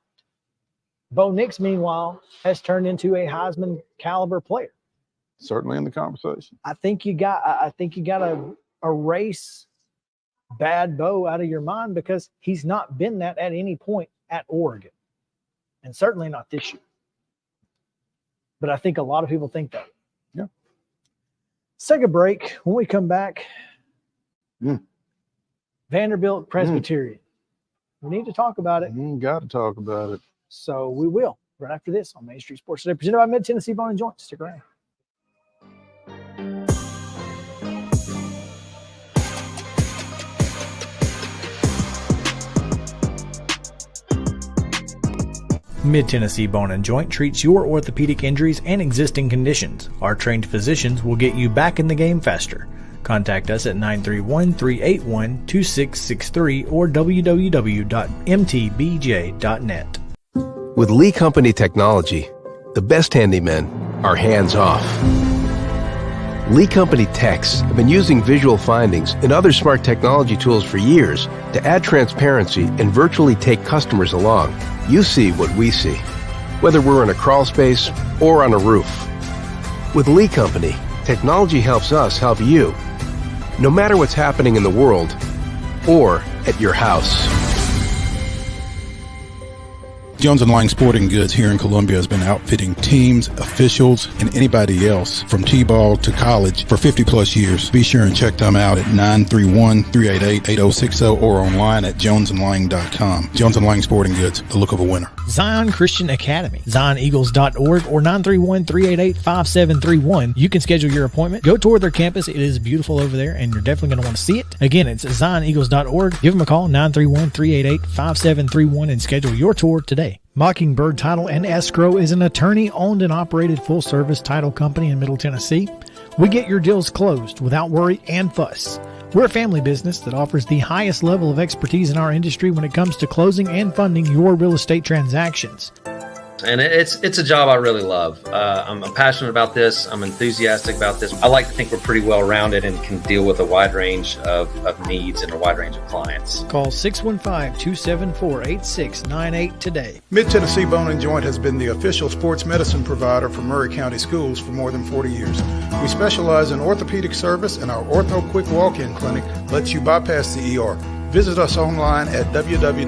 Bo Nix, meanwhile, has turned into a Heisman caliber player. Certainly in the conversation. I think you got to erase bad Bo out of your mind, because he's not been that at any point at Oregon, and certainly not this year. But I think a lot of people think that. Yeah. Let's take a break. When we come back, Vanderbilt Presbyterian. We need to talk about it. Got to talk about it. So we will right after this on Main Street Sports Today, presented by Mid Tennessee Bone and Joint. Stick around. Mid Tennessee Bone and Joint treats your orthopedic injuries and existing conditions. Our trained physicians will get you back in the game faster. Contact us at 931-381-2663 or www.mtbj.net. With Lee Company technology, the best handymen are hands-off. Lee Company techs have been using visual findings and other smart technology tools for years to add transparency and virtually take customers along. You see what we see, whether we're in a crawl space or on a roof. With Lee Company, technology helps us help you, no matter what's happening in the world or at your house. Jones & Lang Sporting Goods here in Columbia has been outfitting teams, officials, and anybody else from T-ball to college for 50 plus years. Be sure and check them out at 931-388-8060 or online at jonesandlang.com. Jones & Lang Sporting Goods, the look of a winner. Zion Christian Academy, zioneagles.org or 931-388-5731. You can schedule your appointment. Go tour their campus. It is beautiful over there, and you're definitely going to want to see it. Again, it's zioneagles.org. Give them a call, 931-388-5731, and schedule your tour today. Mockingbird Title and Escrow is an attorney-owned and operated full-service title company in Middle Tennessee. We get your deals closed without worry and fuss. We're a family business that offers the highest level of expertise in our industry when it comes to closing and funding your real estate transactions. And it's a job I really love. I'm passionate about this. I'm enthusiastic about this. I like to think we're pretty well rounded and can deal with a wide range of needs and a wide range of clients. Call 615-274-8698 today. Mid-Tennessee Bone and Joint has been the official sports medicine provider for Murray County Schools for more than 40 years. We specialize in orthopedic service, and our Ortho Quick Walk-In Clinic lets you bypass the ER. Visit us online at www.mtbj.net.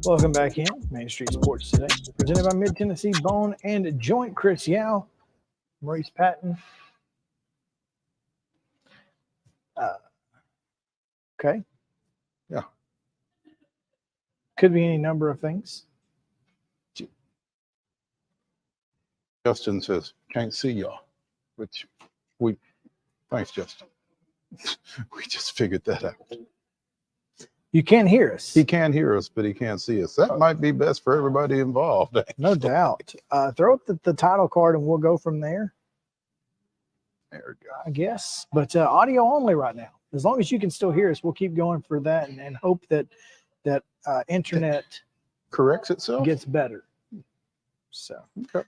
Welcome back in Main Street Sports Today, presented by Mid Tennessee Bone and Joint. Chris Yao, Maurice Patton. Okay. Yeah. Could be any number of things. Justin says, can't see y'all, which thanks, Justin. We just figured that out. You can't hear us. He can hear us, but he can't see us. That might be best for everybody involved. No doubt. Throw up the title card and we'll go from there. There we go. I guess. But audio only right now. As long as you can still hear us, we'll keep going for that and hope that internet corrects itself, gets better. So, okay.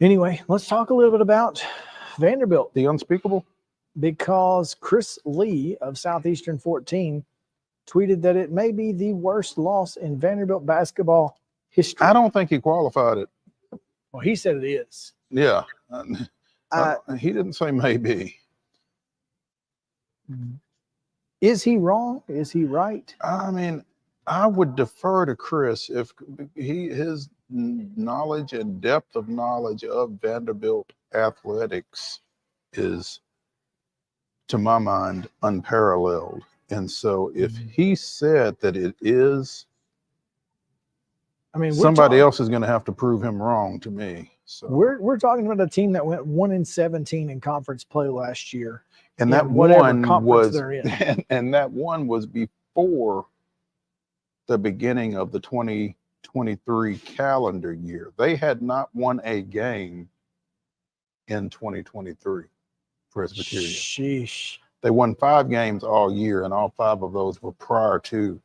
Anyway, let's talk a little bit about Vanderbilt. The unspeakable. Because Chris Lee of Southeastern 14 tweeted that it may be the worst loss in Vanderbilt basketball history. I don't think he qualified it. Well, he said it is. Yeah. He didn't say maybe. Is he wrong? Is he right? I mean, I would defer to Chris if his knowledge and depth of knowledge of Vanderbilt athletics is, to my mind, unparalleled. And so if he said that it is, I mean, somebody else is going to have to prove him wrong to me. So we're talking about a team that went 1-17 in conference play last year. And that one was, and that one was before the beginning of the 2023 calendar year. They had not won a game in 2023. Presbyterian. Sheesh. They won 5 games all year, and all 5 of those were prior to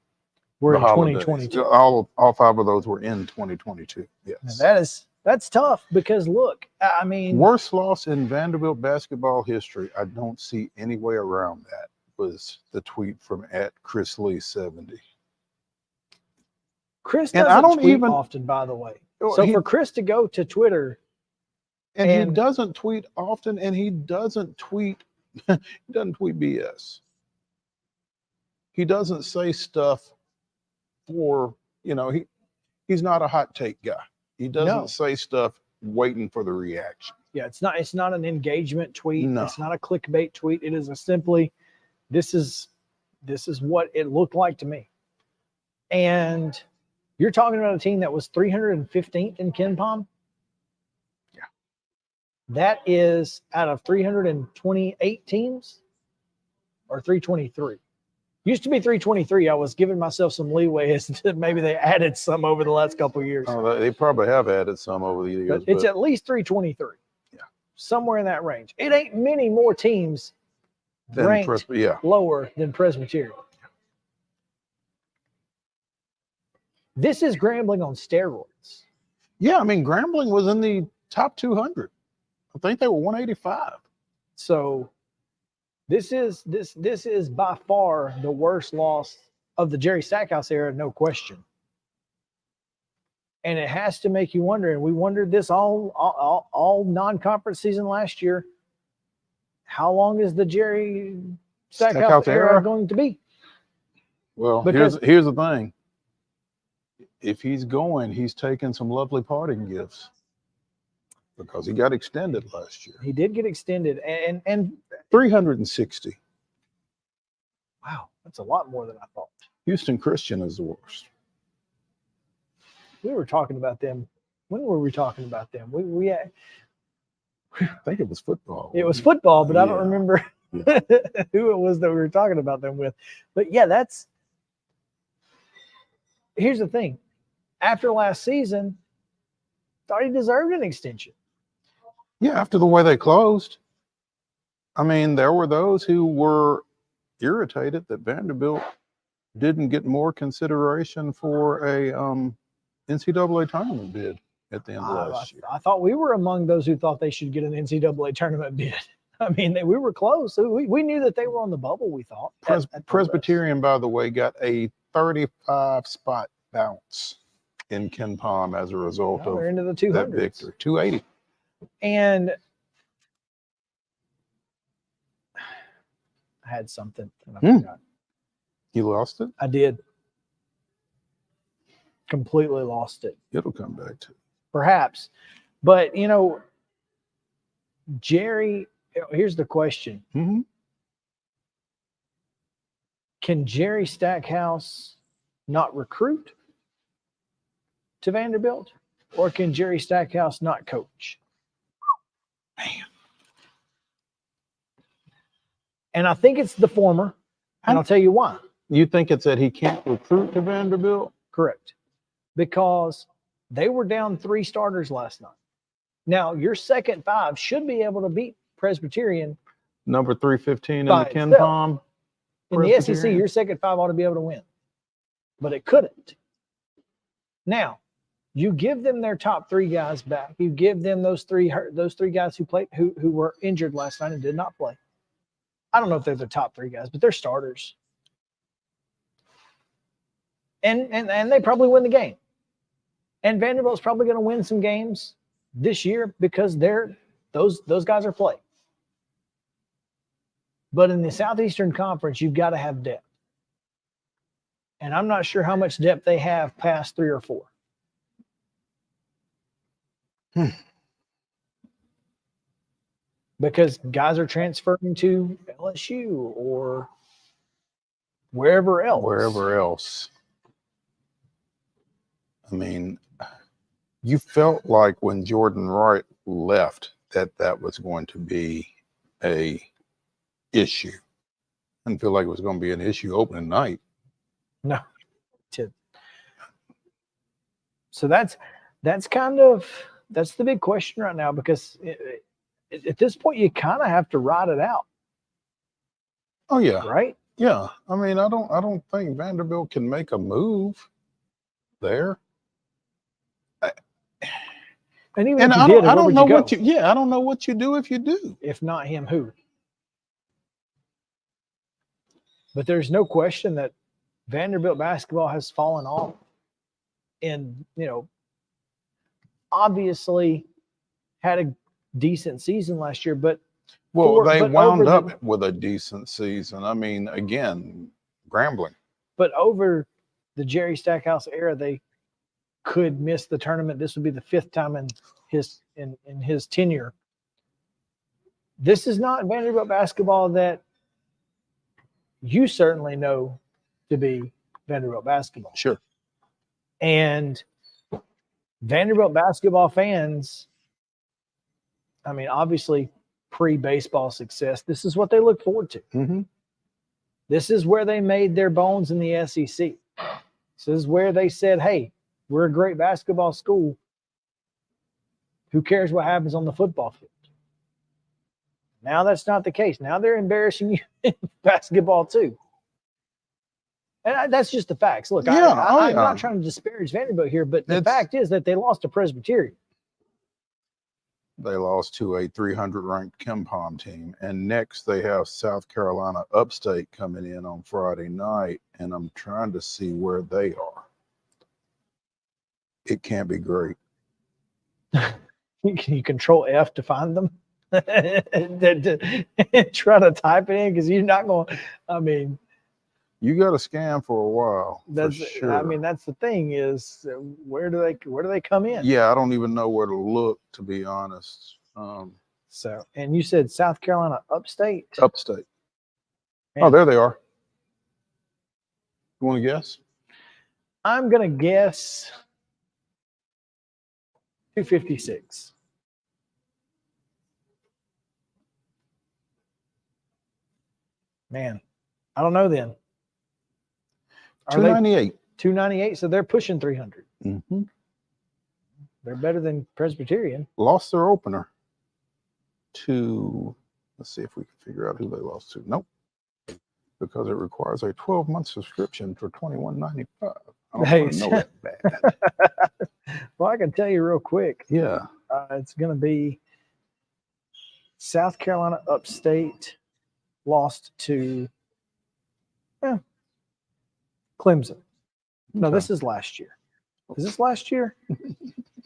the in holidays. 2022. All 5 of those were in 2022. Yes. Now that's tough because look, I mean, worst loss in Vanderbilt basketball history. I don't see any way around that. Was the tweet from @ChrisLee70. Chris doesn't tweet often, by the way. So for Chris to go to Twitter. And he doesn't tweet often, and he doesn't tweet BS. He doesn't say stuff for, he's not a hot take guy. He doesn't say stuff waiting for the reaction. Yeah, it's not an engagement tweet. No. It's not a clickbait tweet. It is a simply, this is what it looked like to me. And you're talking about a team that was 315th in KenPom. That is out of 328 teams or 323. Used to be 323. I was giving myself some leeway as to maybe they added some over the last couple of years. Oh, they probably have added some over the years. But it's at least 323. Yeah. Somewhere in that range. It ain't many more teams Then ranked lower than Presbyterian. This is Grambling on steroids. Yeah, I mean, Grambling was in the top 200. I think they were 185. So this is by far the worst loss of the Jerry Stackhouse era, no question. And it has to make you wonder, and we wondered this all non-conference season last year. How long is the Jerry Stackhouse era going to be? Well, Because here's the thing. If he's going, he's taking some lovely parting gifts because he got extended last year. he did get extended, and 360. wow, that's a lot more than I thought. Houston Christian is the worst. We were talking about them. When were we talking about them? We I think it was football. it was football, but I don't Yeah. remember Yeah. who it was that we were talking about them with. But yeah, here's the thing. After last season, thought he deserved an extension. Yeah, after the way they closed. I mean, there were those who were irritated that Vanderbilt didn't get more consideration for a NCAA tournament bid at the end of last year. I thought we were among those who thought they should get an NCAA tournament bid. I mean, we were close. We knew that they were on the bubble, we thought. at Presbyterian, by the way, got a 35 spot bounce in Ken Palm as a result They're of into the that 200s. victory. 280. And I had something and I forgot. You lost it? I did. Completely lost it. It'll come back to it. Perhaps. But, Jerry, here's the question. Mhm. Can Jerry Stackhouse not recruit to Vanderbilt? Or can Jerry Stackhouse not coach? Man. And I think it's the former. And I'll tell you why. You think it's that he can't recruit to Vanderbilt? Correct. Because they were down 3 starters last night. Now, your second 5 should be able to beat Presbyterian. Number 315 in By the Ken itself. Palm. In the SEC, Presbyterian. your second 5 ought to be able to win. But it couldn't. Now, you give them their top 3 guys back. You give them those three guys who played who were injured last night and did not play. I don't know if they're the top 3 guys, but they're starters. And they probably win the game. And Vanderbilt's probably going to win some games this year because those guys are playing. But in the Southeastern Conference, you've got to have depth. And I'm not sure how much depth they have past 3 or 4. Because guys are transferring to LSU or wherever else. I mean, you felt like when Jordan Wright left that was going to be a issue. I didn't feel like it was going to be an issue opening night. No. So that's the big question right now, because at this point you kind of have to ride it out. Oh yeah. Right? Yeah. I mean, I don't think Vanderbilt can make a move there. And even And if I you did, don't where know would you what go? I don't know what you do if you do. If not him, who? But there's no question that Vanderbilt basketball has fallen off. And, obviously had a decent season last year, but They wound over up with a decent season. I mean, again, Grambling. But over the Jerry Stackhouse era, they could miss the tournament. This would be the 5th time in his tenure. This is not Vanderbilt basketball that you certainly know to be Vanderbilt basketball. Sure. And Vanderbilt basketball fans, I mean, obviously pre-baseball success, this is what they look forward to. Mm-hmm. This is where they made their bones in the SEC. This is where they said, hey, we're a great basketball school. Who cares what happens on the football field? Now that's not the case. Now they're embarrassing you in basketball too. And that's just the facts. Look, I'm not trying to disparage Vanderbilt here, but the fact is that they lost to Presbyterian. They lost to a 300 ranked KenPom team. And next they have South Carolina Upstate coming in on Friday night. And I'm trying to see where they are. It can't be great. Can you control F to find them? Try to type it in because you're not going. I mean, you got to scan for a while. That's for sure. I mean, that's the thing is where do they come in? Yeah, I don't even know where to look, to be honest. So, and you said South Carolina Upstate. Upstate. Man. Oh, there they are. You want to guess? I'm gonna guess 256. Man, I don't know then. 298. 298, so they're pushing 300. Mm-hmm. They're better than Presbyterian. Lost their opener to, let's see if we can figure out who they lost to. Nope. Because it requires a 12-month subscription for $21.95. I don't want to know that bad. Well, I can tell you real quick. Yeah. It's going to be South Carolina Upstate lost to Clemson. No, Okay. this is last year. Is this last year?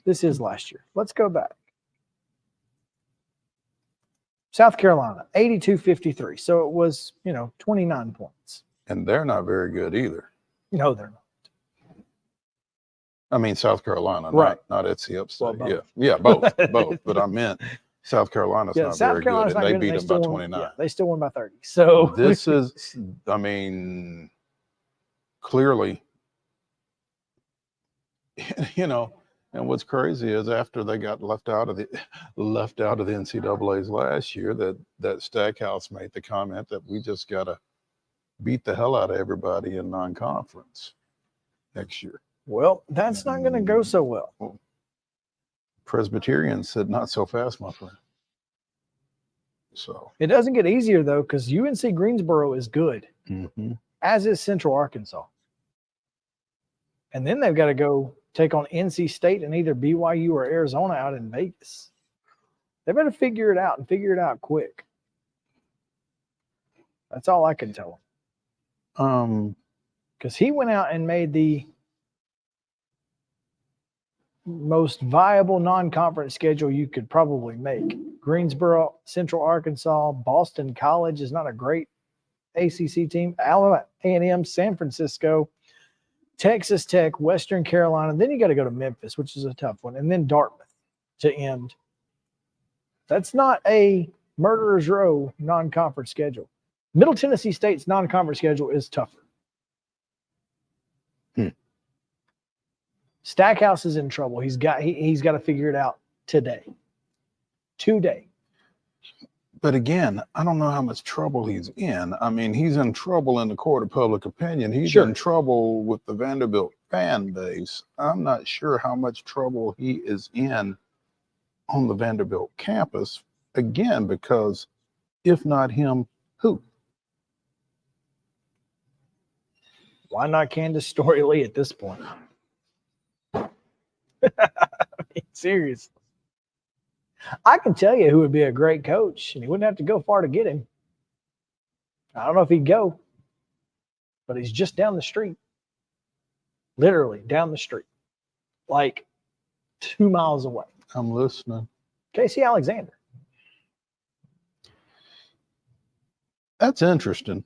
This is last year. Let's go back. South Carolina, 82-53. So it was, 29 points. And they're not very good either. No, they're not. I mean, South Carolina, Right. not Etsy Upstate. Well, both. Yeah, both. But I meant South Carolina's not South very Carolina's good, not and good, they beat them by 29. Yeah, they still won by 30. So This is, I mean, clearly, and what's crazy is after they got left out of the NCAA's last year, that Stackhouse made the comment that we just got to beat the hell out of everybody in non-conference next year. well, that's not going to go so well. Presbyterian said, not so fast, my friend. So It doesn't get easier though, because UNC Greensboro is good, as is Central Arkansas. And then they've got to go take on NC State and either BYU or Arizona out in Vegas. They better figure it out and figure it out quick. That's all I can tell him. Because he went out and made the most viable non-conference schedule you could probably make. Greensboro, Central Arkansas, Boston College is not a great ACC team. Alabama A&M, San Francisco, Texas Tech, Western Carolina. Then you got to go to Memphis, which is a tough one, and then Dartmouth to end. That's not a murderer's row non-conference schedule. Middle Tennessee State's non-conference schedule is tougher. Stackhouse is in trouble. He's got to figure it out today. But again, I don't know how much trouble he's in. I mean, he's in trouble in the court of public opinion. He's in trouble with the Vanderbilt fan base. I'm not sure how much trouble he is in on the Vanderbilt campus. Again, because if not him, who? Why not Candace Story Lee at this point? I mean, seriously. I can tell you who would be a great coach, and he wouldn't have to go far to get him. I don't know if he'd go, but he's just down the street. Literally down the street. Like 2 miles away. I'm listening. Casey Alexander. That's interesting.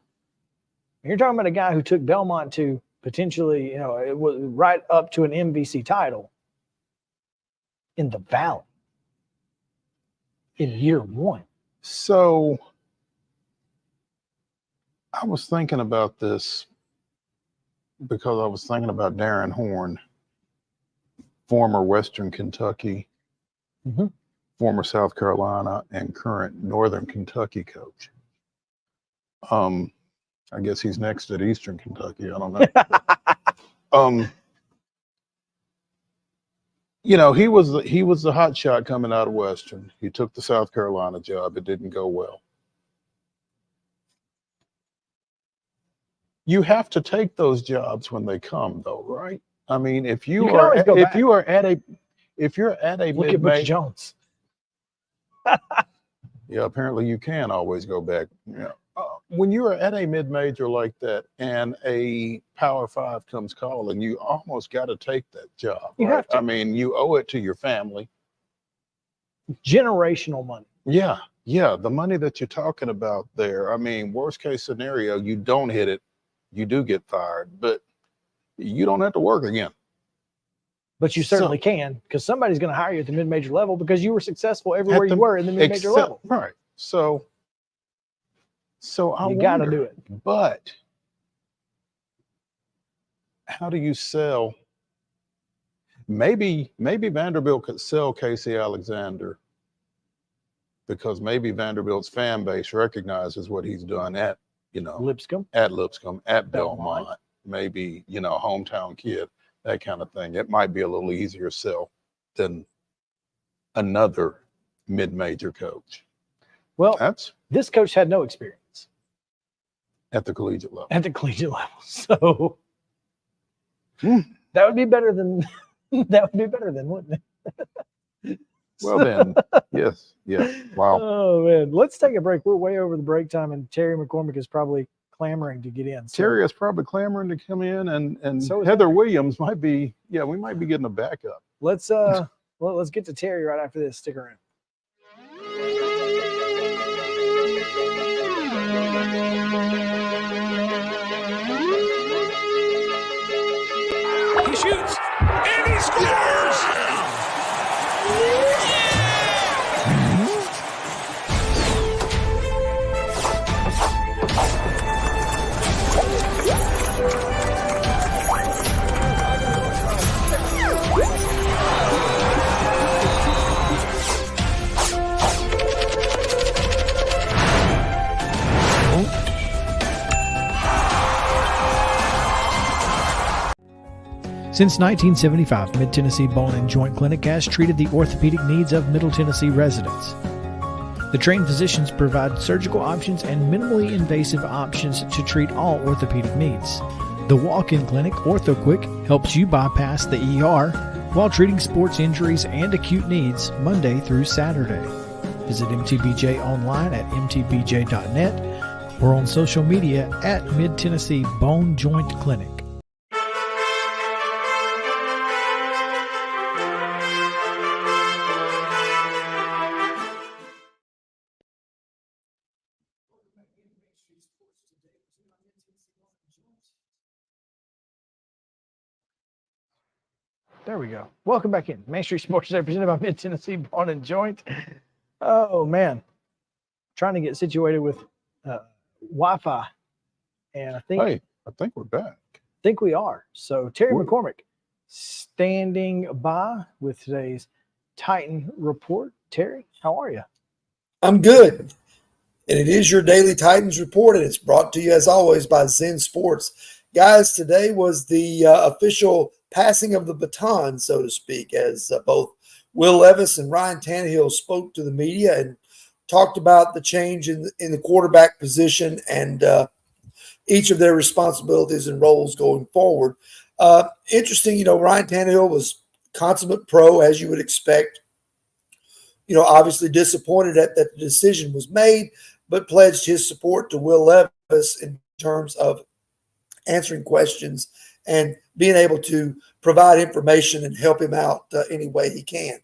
You're talking about a guy who took Belmont to potentially, it was right up to an MVC title in the Valley in year one. So I was thinking about this because I was thinking about Darren Horn, former Western Kentucky, former South Carolina, and current Northern Kentucky coach. I guess he's next at Eastern Kentucky. I don't know. He was the hot shot coming out of Western. He took the South Carolina job. It didn't go well. You have to take those jobs when they come, though, right? I mean, if you're at a Look at Butch Jones. Yeah, apparently you can always go back. Yeah. When you're at a mid-major like that and a Power 5 comes calling, you almost got to take that job. You have to. I mean, you owe it to your family. Generational money. Yeah, the money that you're talking about there. I mean, worst case scenario, you don't hit it, you do get fired, but you don't have to work again. But you certainly can, because somebody's going to hire you at the mid-major level because you were successful everywhere you were in the mid-major level. Right. So I you got to wonder, do it. But how do you sell? Maybe Vanderbilt could sell Casey Alexander because maybe Vanderbilt's fan base recognizes what he's done at Lipscomb, at Belmont, maybe hometown kid. That kind of thing. It might be a little easier sell than another mid-major coach. Well, this coach had no experience at the collegiate level. So that would be better than wouldn't it? Well then, yes. Wow. Oh man, let's take a break. We're way over the break time, and Terry McCormick is probably clamoring to get in. Terry is probably clamoring to come in, and so Heather Williams might be. Yeah, we might be getting a backup. Let's let's get to Terry right after this. Stick around. He shoots and he scores! Since 1975, Mid-Tennessee Bone and Joint Clinic has treated the orthopedic needs of Middle Tennessee residents. The trained physicians provide surgical options and minimally invasive options to treat all orthopedic needs. The walk-in clinic, OrthoQuick, helps you bypass the ER while treating sports injuries and acute needs Monday through Saturday. Visit MTBJ online at mtbj.net or on social media at Mid-Tennessee Bone Joint Clinic. There we go. Welcome back in. Main Street Sports Today, presented by Mid-Tennessee Bone and Joint. Oh, man. Trying to get situated with Wi-Fi. And I think we're back. I think we are. So Terry McCormick standing by with today's Titan Report. Terry, how are you? I'm good. And it is your daily Titans Report, and it's brought to you, as always, by Zen Sports. Guys, today was the official passing of the baton, so to speak, as both Will Levis and Ryan Tannehill spoke to the media and talked about the change in the quarterback position and each of their responsibilities and roles going forward. Interesting, Ryan Tannehill was consummate pro, as you would expect. Obviously disappointed that the decision was made, but pledged his support to Will Levis in terms of answering questions and being able to provide information and help him out any way he can.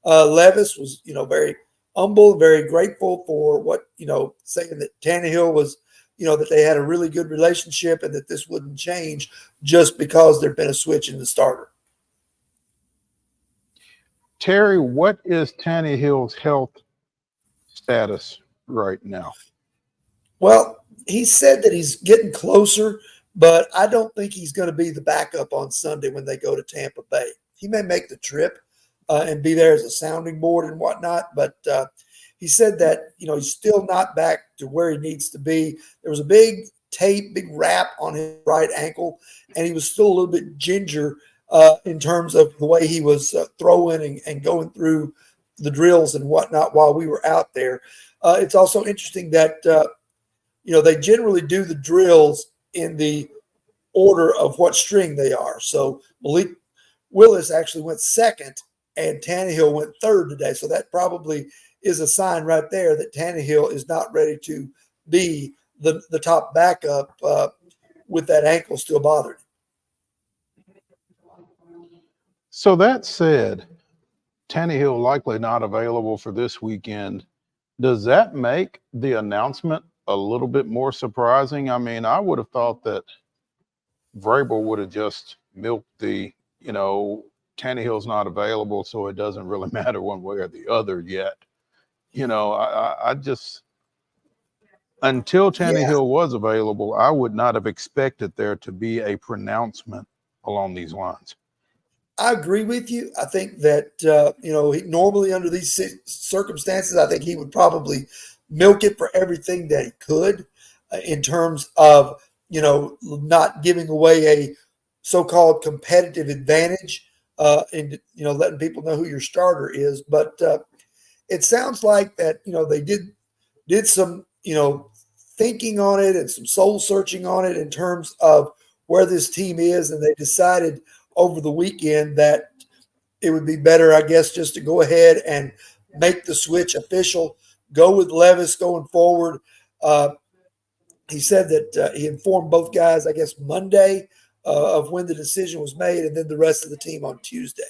Levis was, very humble, very grateful for what, saying that Tannehill was, that they had a really good relationship and that this wouldn't change just because there'd been a switch in the starter. Terry, what is Tannehill's health status right now? Well, he said that he's getting closer, but I don't think he's going to be the backup on Sunday when they go to Tampa Bay. He may make the trip and be there as a sounding board and whatnot, but he said that, he's still not back to where he needs to be. There was a big tape, big wrap on his right ankle, and he was still a little bit ginger in terms of the way he was throwing and going through the drills and whatnot while we were out there. It's also interesting that they generally do the drills in the order of what string they are. So Malik Willis actually went second, and Tannehill went third today. So that probably is a sign right there that Tannehill is not ready to be the top backup with that ankle still bothering him. So that said, Tannehill likely not available for this weekend. Does that make the announcement a little bit more surprising? I mean, I would have thought that Vrabel would have just milked the, Tannehill's not available, so it doesn't really matter one way or the other yet. I just, until Tannehill was available, I would not have expected there to be a pronouncement along these lines. I agree with you. I think that, he normally under these circumstances, I think he would probably milk it for everything that he could in terms of, not giving away a so-called competitive advantage and, letting people know who your starter is. But it sounds like that, they did some, thinking on it and some soul searching on it in terms of where this team is. And they decided over the weekend that it would be better, I guess, just to go ahead and make the switch official, go with Levis going forward. He said that he informed both guys, I guess, Monday of when the decision was made, and then the rest of the team on Tuesday.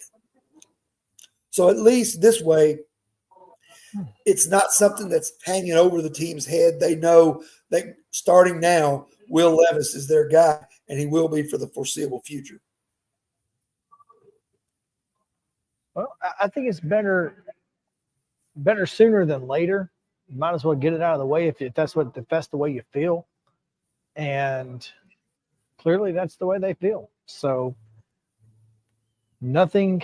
So at least this way, it's not something that's hanging over the team's head. They know that starting now, Will Levis is their guy, and he will be for the foreseeable future. Well, I think it's better sooner than later. You might as well get it out of the way if that's the way you feel. And clearly that's the way they feel. So nothing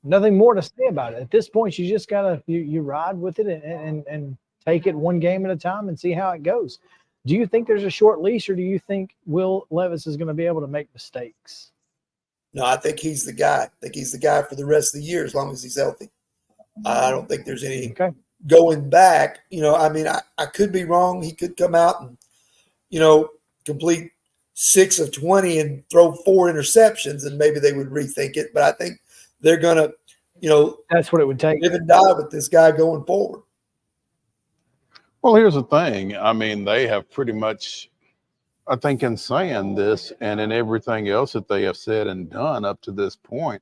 more to say about it. At this point, you just gotta you ride with it and take it one game at a time and see how it goes. Do you think there's a short leash, or do you think Will Levis is going to be able to make mistakes? No, I think he's the guy. I think he's the guy for the rest of the year as long as he's healthy. I don't think there's any going back. I could be wrong. He could come out and, complete 6 of 20 and throw 4 interceptions, and maybe they would rethink it. But I think they're going to, that's what it would take. Live and die with this guy going forward. Well, here's the thing. I mean, they have pretty much, I think, in saying this and in everything else that they have said and done up to this point,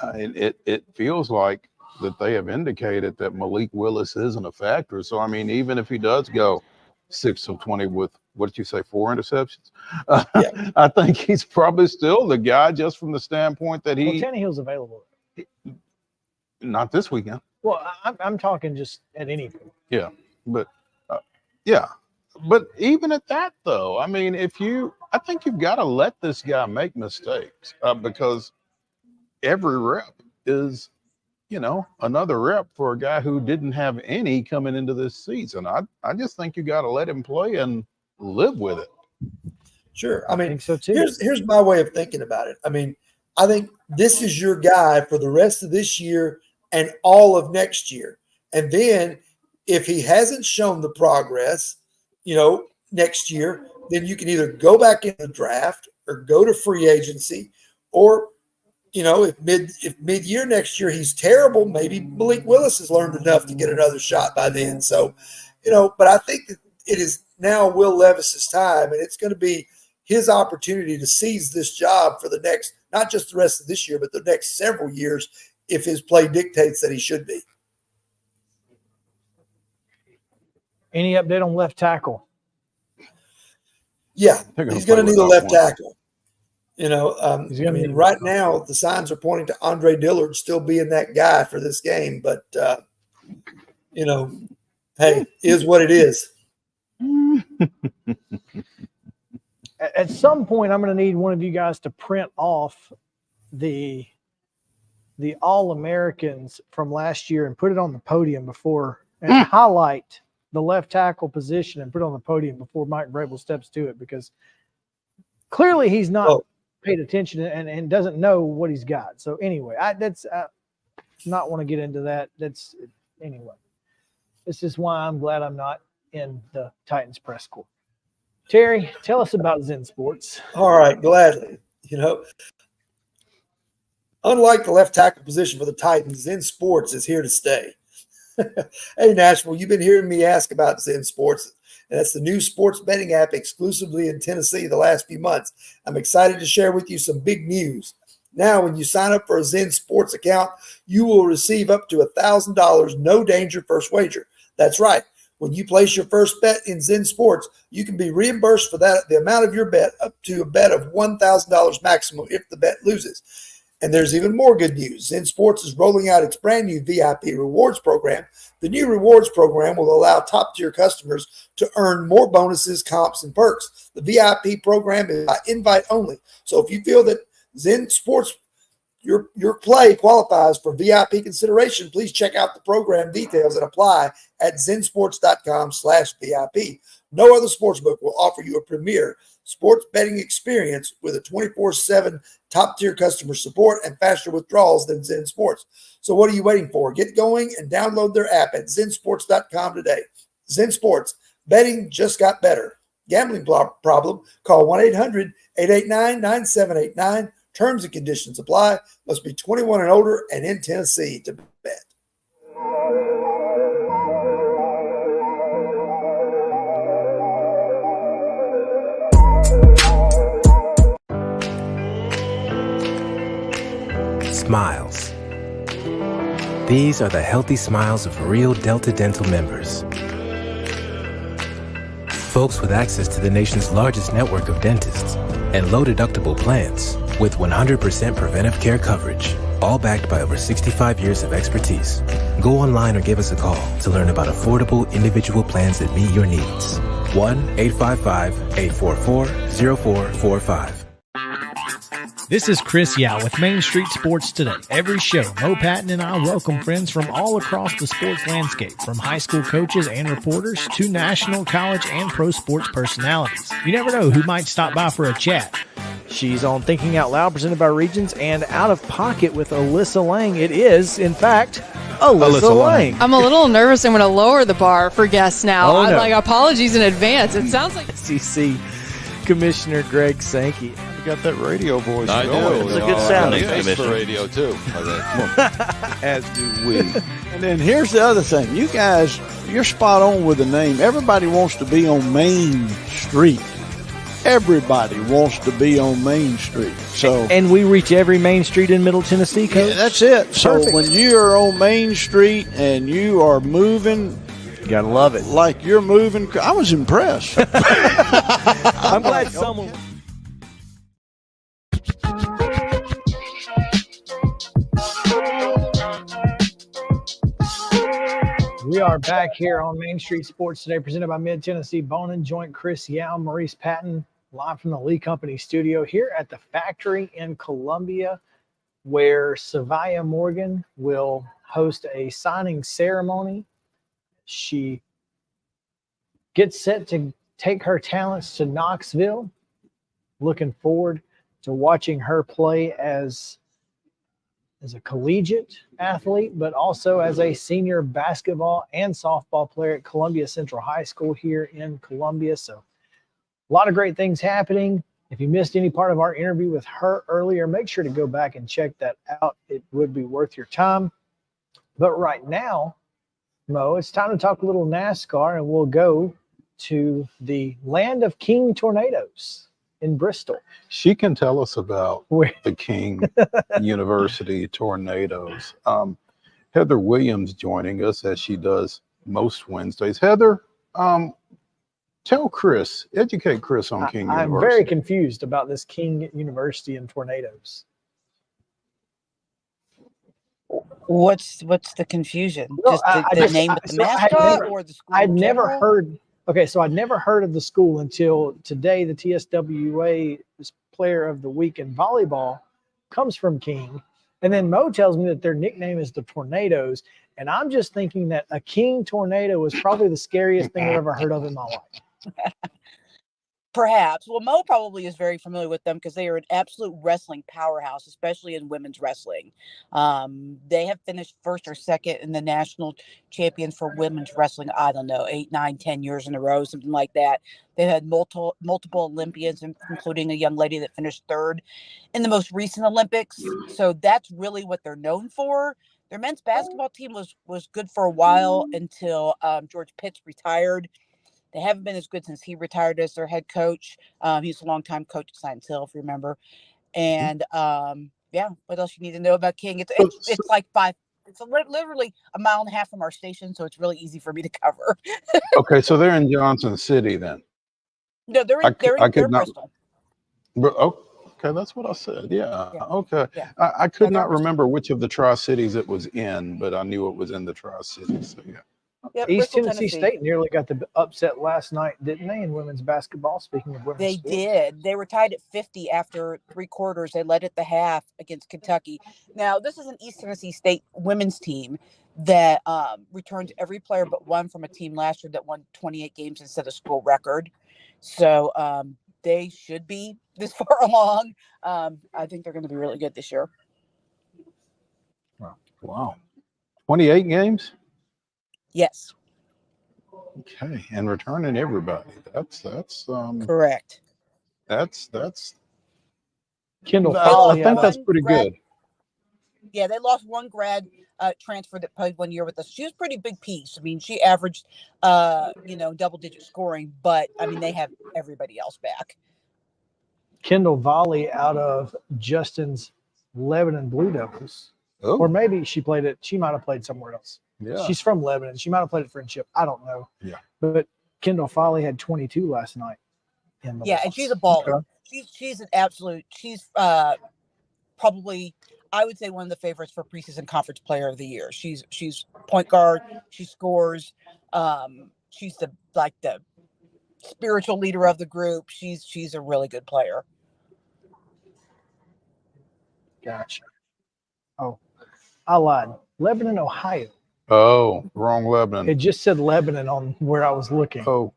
it feels like that they have indicated that Malik Willis isn't a factor. So, I mean, even if he does go 6 of 20 with, what did you say, 4 interceptions? I think he's probably still the guy, just from the standpoint that he. Well, Tannehill's available. Not this weekend. Well, I'm talking just at any point. Yeah, but But even at that, though, I mean, I think you've got to let this guy make mistakes because every rep is, another rep for a guy who didn't have any coming into this season. I just think you got to let him play and live with it. Sure. I mean, I think so too. Here's my way of thinking about it. I mean, I think this is your guy for the rest of this year and all of next year. And then if he hasn't shown the progress, next year, then you can either go back in the draft or go to free agency, or, if mid-year next year he's terrible, maybe Malik Willis has learned enough to get another shot by then. So, but I think that it is now Will Levis's time, and it's going to be his opportunity to seize this job for the next, not just the rest of this year, but the next several years, if his play dictates that he should be. Any update on left tackle? Yeah, he's going to need a left tackle. Right now the signs are pointing to Andre Dillard still being that guy for this game, but hey, is what it is. At some point, I'm going to need one of you guys to print off the All-Americans from last year and put it on the podium and highlight the left tackle position and put it on the podium before Mike Vrabel steps to it, because clearly he's not paid attention and doesn't know what he's got. So anyway, I not want to get into that. Anyway. This is why I'm glad I'm not in the Titans press corps. Terry, tell us about Zen Sports. All right, gladly. Unlike the left tackle position for the Titans, Zen Sports is here to stay. Hey, Nashville, you've been hearing me ask about Zen Sports, and that's the new sports betting app exclusively in Tennessee the last few months. I'm excited to share with you some big news. Now, when you sign up for a Zen Sports account, you will receive up to $1,000 no danger first wager. That's right. When you place your first bet in Zen Sports, you can be reimbursed for the amount of your bet up to a bet of $1,000 maximum if the bet loses. And there's even more good news. Zen Sports is rolling out its brand new VIP rewards program. The new rewards program will allow top-tier customers to earn more bonuses, comps, and perks. The VIP program is by invite only. So if you feel that Zen Sports, your play qualifies for VIP consideration, please check out the program details and apply at zensports.com/VIP. No other sportsbook will offer you a premier sports betting experience with a 24/7 top-tier customer support and faster withdrawals than Zen Sports. So what are you waiting for? Get going and download their app at zensports.com today. Zen Sports, betting just got better. Gambling problem? Call 1-800-889-9789. Terms and conditions apply. Must be 21 and older and in Tennessee to bet. Smiles. These are the healthy smiles of real Delta Dental members. Folks with access to the nation's largest network of dentists and low-deductible plans with 100% preventive care coverage, all backed by over 65 years of expertise. Go online or give us a call to learn about affordable individual plans that meet your needs. 1-855-844-0445. This is Chris Yao with Main Street Sports Today. Every show, Mo Patton and I welcome friends from all across the sports landscape, from high school coaches and reporters to national, college, and pro sports personalities. You never know who might stop by for a chat. She's on Thinking Out Loud, presented by Regions, and Out of Pocket with Alyssa Lang. It is, in fact, Alyssa Lang. I'm a little nervous. I'm going to lower the bar for guests now. Oh, no. Apologies in advance. It sounds like SEC Commissioner Greg Sankey. You got that radio voice. I do. It's a good sound. Thanks for radio too. As do we. And then here's the other thing. You guys, you're spot on with the name. Everybody wants to be on Main Street. Everybody wants to be on Main Street. So, and we reach every main street in Middle Tennessee, Coach? Yeah, that's it. So Perfect. when you are on Main Street and you are moving, you gotta love it. Like you're moving. I was impressed. I'm glad someone. We are back here on Main Street Sports Today, presented by Mid Tennessee Bone and Joint. Chris Yao, Maurice Patton, live from the Lee Company studio here at the factory in Columbia, where Savia Morgan will host a signing ceremony. She gets set to take her talents to Knoxville. Looking forward to watching her play as a collegiate athlete, but also as a senior basketball and softball player at Columbia Central High School here in Columbia. So a lot of great things happening. If you missed any part of our interview with her earlier, make sure to go back and check that out. It would be worth your time. But right now, Mo, it's time to talk a little NASCAR, and we'll go to the land of King Tornadoes in Bristol. She can tell us about the King University Tornadoes. Heather Williams joining us, as she does most Wednesdays. Heather, tell Chris, educate Chris on King University. I'm very confused about this King University and Tornadoes. What's the confusion? Just the name of the mascot or the school? I'd never heard. Okay, so I'd never heard of the school until today. The TSWA Player of the Week in volleyball comes from King. And then Mo tells me that their nickname is the Tornadoes. And I'm just thinking that a king tornado is probably the scariest thing I've ever heard of in my life. Perhaps. Well, Mo probably is very familiar with them because they are an absolute wrestling powerhouse, especially in women's wrestling. They have finished first or second in the national champions for women's wrestling. I don't know, 8, 9, 10 years in a row, something like that. They had multiple Olympians, including a young lady that finished third in the most recent Olympics. So that's really what they're known for. Their men's basketball team was good for a while until George Pitts retired. They haven't been as good since he retired as their head coach. He's a longtime coach at Science Hill, if you remember. And yeah, what else you need to know about King? It's like literally a mile and a half from our station, so it's really easy for me to cover. Okay, so they're in Johnson City then. No, they're in Bristol. Okay, that's what I said. Yeah. Okay. Yeah. I could not remember which of the Tri-Cities it was in, but I knew it was in the Tri-Cities. So yeah. Yep, East Bristol, Tennessee State nearly got the upset last night, didn't they, in women's basketball? Speaking of women's They sports. did. They were tied at 50 after 3 quarters. They led at the half against Kentucky. Now, this is an East Tennessee State women's team that returns every player but one from a team last year that won 28 games and set a school record. So they should be this far along. I think they're going to be really good this year. Wow. 28 games? Yes. Okay, and returning everybody. That's correct. That's Kendall. I think that's pretty good. Yeah, they lost one grad transfer that played 1 year with us. She was a pretty big piece. I mean, she averaged double-digit scoring, but I mean they have everybody else back. Kendall Volley out of Justin's Lebanon Blue Devils. Oh. Or maybe she might have played somewhere else. Yeah. She's from Lebanon. She might have played at Friendship. I don't know. Yeah. But Kendall Foley had 22 last night. And she's a baller. Okay. She's an absolute. She's probably, I would say, one of the favorites for preseason conference player of the year. She's point guard. She scores. She's the spiritual leader of the group. She's a really good player. Gotcha. Oh, I lied. Lebanon, Ohio. Oh, wrong Lebanon. It just said Lebanon on where I was looking. Oh,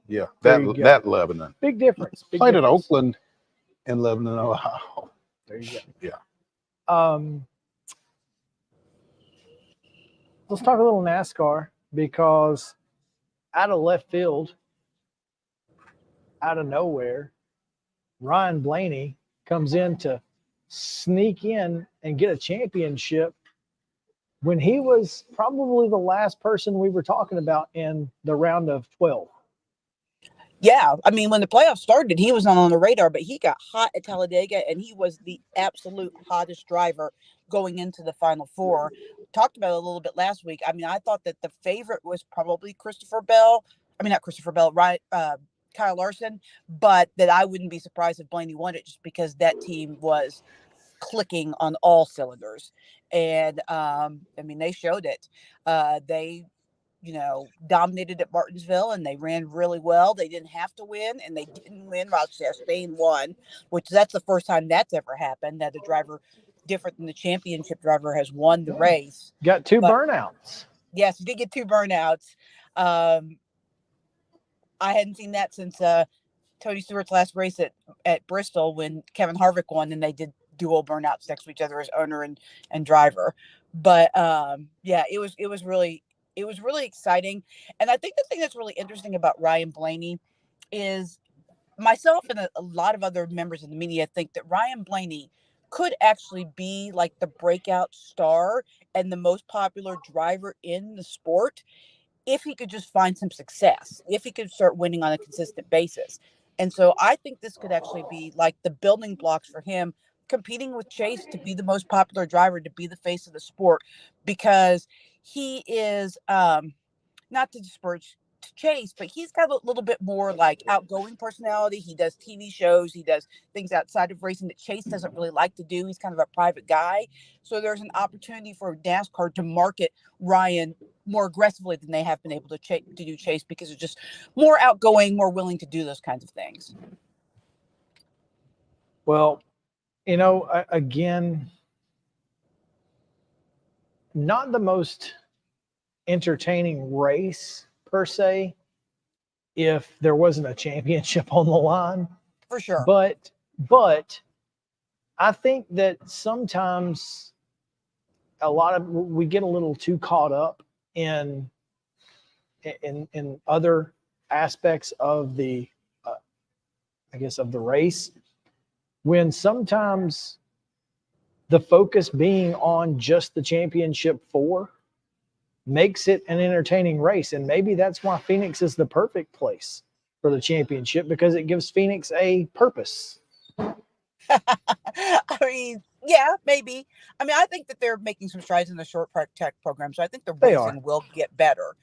yeah. That Lebanon. Big difference. Played at Oakland and Lebanon, Ohio. There you go. Yeah. Let's talk a little NASCAR because out of left field, out of nowhere, Ryan Blaney comes in to sneak in and get a championship when he was probably the last person we were talking about in the round of 12. Yeah, I mean, when the playoffs started, he was not on the radar, but he got hot at Talladega, and he was the absolute hottest driver going into the Final Four. Talked about it a little bit last week. I mean, I thought that the favorite was probably Kyle Larson, but that I wouldn't be surprised if Blaney won it just because that team was clicking on all cylinders. And I mean, they showed it. They dominated at Martinsville, and they ran really well. They didn't have to win, and they didn't win. Ross Chastain won, which that's the first time that's ever happened, that a driver different than the championship driver has won the race. Got two burnouts. Yes, he did get 2 burnouts. I hadn't seen that since Tony Stewart's last race at Bristol when Kevin Harvick won, and they did dual burnouts next to each other as owner and driver. But yeah, it was really exciting. And I think the thing that's really interesting about Ryan Blaney is myself and a lot of other members of the media think that Ryan Blaney could actually be like the breakout star and the most popular driver in the sport if he could just find some success, if he could start winning on a consistent basis. And so I think this could actually be like the building blocks for him competing with Chase to be the most popular driver, to be the face of the sport, because he is not to disparage Chase, but he's got a little bit more like outgoing personality. He does TV shows, he does things outside of racing that Chase doesn't really like to do. He's kind of a private guy. So there's an opportunity for NASCAR to market Ryan more aggressively than they have been able to do Chase, because they're just more outgoing, more willing to do those kinds of things. Well, again, not the most entertaining race per se if there wasn't a championship on the line. For sure. But I think that sometimes we get a little too caught up in other aspects of the I guess of the race, when sometimes the focus being on just the championship 4 makes it an entertaining race. And maybe that's why Phoenix is the perfect place for the championship, because it gives Phoenix a purpose. I mean, yeah, maybe. I mean, I think that they're making some strides in the short track program, so I think the racing will get better.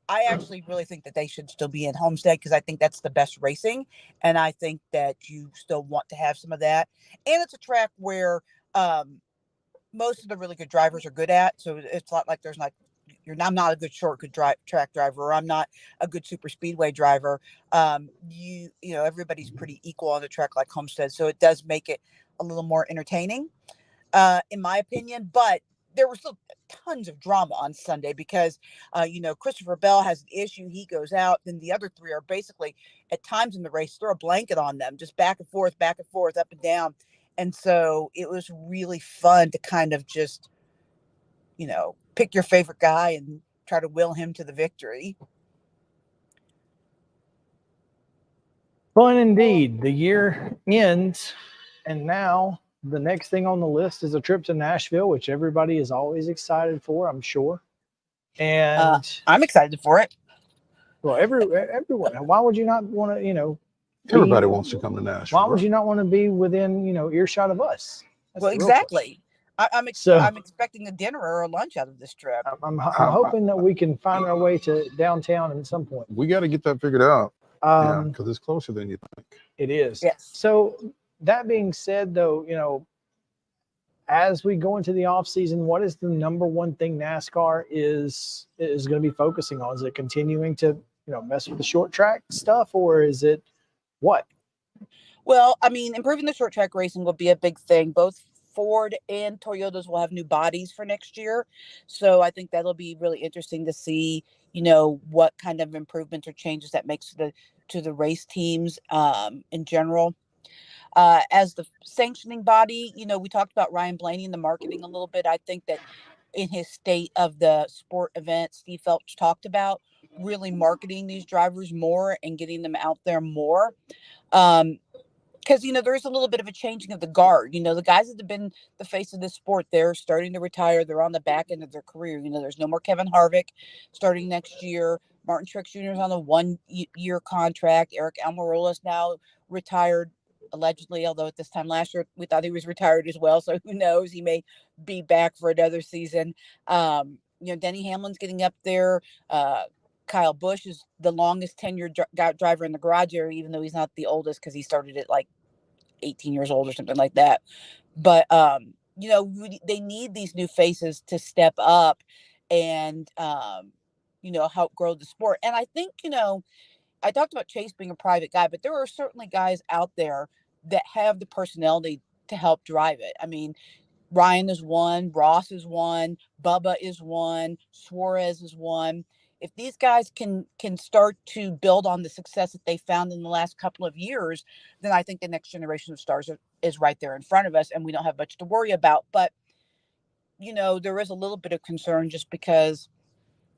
I actually really think that they should still be in Homestead because I think that's the best racing, and I think that you still want to have some of that. And it's a track where most of the really good drivers are good at, so it's not like there's like I'm not a good track driver, or I'm not a good super speedway driver. You know, everybody's pretty equal on the track like Homestead, so it does make it a little more entertaining, in my opinion. But there were still tons of drama on Sunday because, you know, Christopher Bell has an issue. He goes out. Then the other 3 are basically at times in the race, throw a blanket on them, just back and forth, up and down. And so it was really fun to kind of just, you know, pick your favorite guy and try to will him to the victory. Fun indeed. The year ends, and now the next thing on the list is a trip to Nashville, which everybody is always excited for, I'm sure. And I'm excited for it. Well, everyone. Why would you not want to, you know? Everybody wants to come to Nashville. Why would you not want to be within, you know, earshot of us? That's well, exactly. I'm expecting a dinner or a lunch out of this trip. I'm hoping that we can find our way to downtown at some point. We got to get that figured out. Yeah, because it's closer than you think. It is. Yes. So that being said, though, you know, as we go into the off season, what is the number one thing NASCAR is going to be focusing on? Is it continuing to, you know, mess with the short track stuff, or is it what? Well, I mean, improving the short track racing will be a big thing. Both Ford and Toyotas will have new bodies for next year. So I think that'll be really interesting to see, you know, what kind of improvements or changes that makes to the race teams in general. As the sanctioning body, you know, we talked about Ryan Blaney and the marketing a little bit. I think that in his state of the sport event, Steve Phelps talked about really marketing these drivers more and getting them out there more. Because, you know, there's a little bit of a changing of the guard. You know, the guys that have been the face of this sport, they're starting to retire. They're on the back end of their career. You know, there's no more Kevin Harvick starting next year. Martin Truex Jr. is on a 1-year contract. Eric Almirola is now retired, allegedly, although at this time last year we thought he was retired as well. So who knows? He may be back for another season. You know, Denny Hamlin's getting up there. Kyle Busch is the longest tenured driver in the garage area, even though he's not the oldest because he started at like 18 years old or something like that. But, you know, they need these new faces to step up and, you know, help grow the sport. And I think, you know, I talked about Chase being a private guy, but there are certainly guys out there that have the personality to help drive it. I mean, Ryan is one, Ross is one, Bubba is one, Suarez is one. If these guys can start to build on the success that they found in the last couple of years, then I think the next generation of stars is right there in front of us, and we don't have much to worry about. But, you know, there is a little bit of concern just because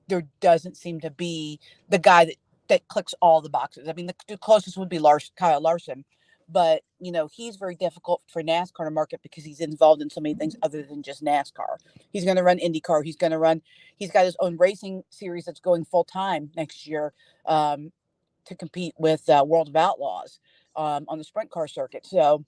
there doesn't seem to be the guy that clicks all the boxes. I mean, the closest would be Kyle Larson. But, you know, he's very difficult for NASCAR to market because he's involved in so many things other than just NASCAR. He's going to run IndyCar. He's got his own racing series that's going full time next year to compete with World of Outlaws on the sprint car circuit. So,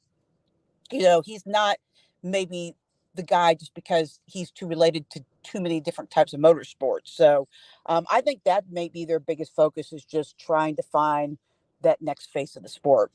you know, he's not maybe the guy just because he's too related to too many different types of motorsports. So I think that may be their biggest focus, is just trying to find that next face of the sport.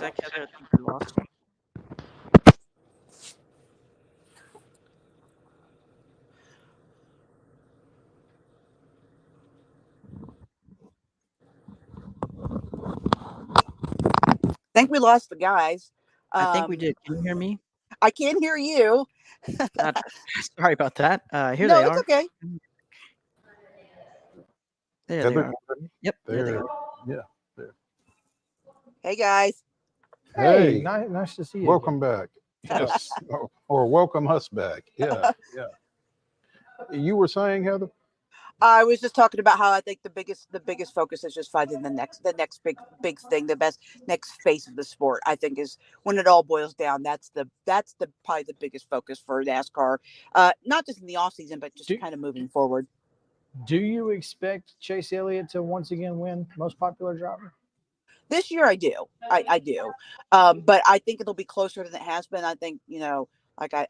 sec, Heather. I think we lost you. I think we lost the guys. I think we did. Can you hear me? I can't hear you. Sorry about that. Here No, they it's are. okay. There they Heather? are. Yep. There they There. are. Yeah. There. Hey guys. Hey, Hey, nice to see you. welcome back. Yes. Or welcome us back. Yeah. Yeah. You were saying, Heather? I was just talking about how I think the biggest focus is just finding the next big thing, the best next face of the sport. I think is when it all boils down. That's the probably the biggest focus for NASCAR, not just in the off season, but just kind of moving forward. Do you expect Chase Elliott to once again win most popular driver? This year, I do. I do. But I think it'll be closer than it has been. I think, like I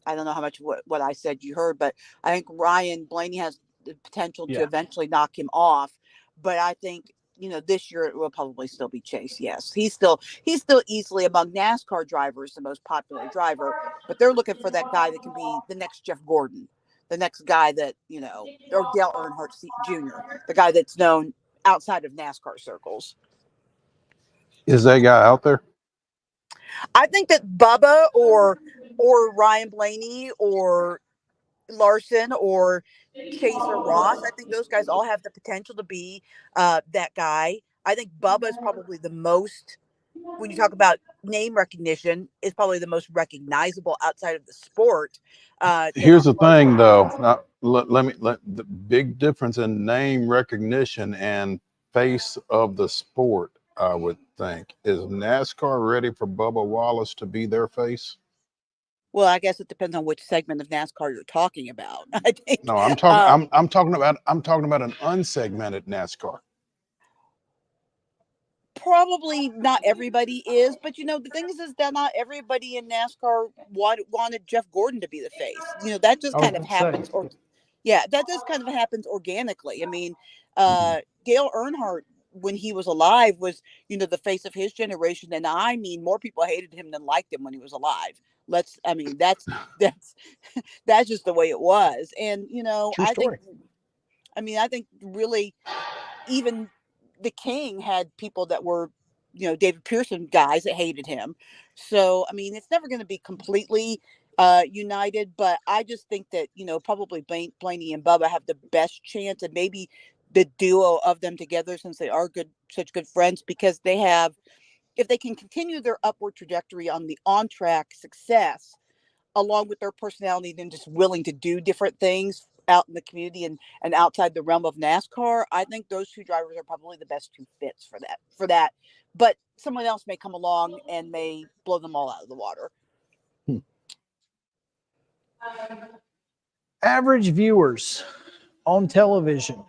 don't know how much what I said you heard, but I think Ryan Blaney has the potential to eventually knock him off. But I think, this year it will probably still be Chase. Yes. He's still easily among NASCAR drivers, the most popular driver, but they're looking for that guy that can be the next Jeff Gordon, the next guy that, or Dale Earnhardt Jr., the guy that's known outside of NASCAR circles. Is that guy out there? I think that Bubba or Ryan Blaney or Larson or Chase or Ross, I think those guys all have the potential to be that guy. I think Bubba is probably the most, when you talk about name recognition, is probably the most recognizable outside of the sport. Here's the thing, though. Now, let the big difference in name recognition and face of the sport, I would think. Is NASCAR ready for Bubba Wallace to be their face? Well, I guess it depends on which segment of NASCAR you're talking about. I think. No, I'm talking. I'm talking about an unsegmented NASCAR. Probably not everybody is, but the thing is that not everybody in NASCAR wanted Jeff Gordon to be the face. That just kind of happens. That just kind of happens organically. I mean, Dale Earnhardt, when he was alive, was the face of his generation, and I mean, more people hated him than liked him when he was alive. That's just the way it was, and True story. I think really even the King had people that were, David Pearson guys that hated him. So, I mean, it's never going to be completely united, but I just think that, probably Blaney and Bubba have the best chance, and maybe the duo of them together, since they are such good friends, because they have, if they can continue their upward trajectory on the on-track success, along with their personality and just willing to do different things out in the community and outside the realm of NASCAR, I think those two drivers are probably the best two fits for that. But someone else may come along and may blow them all out of the water. Average viewers on television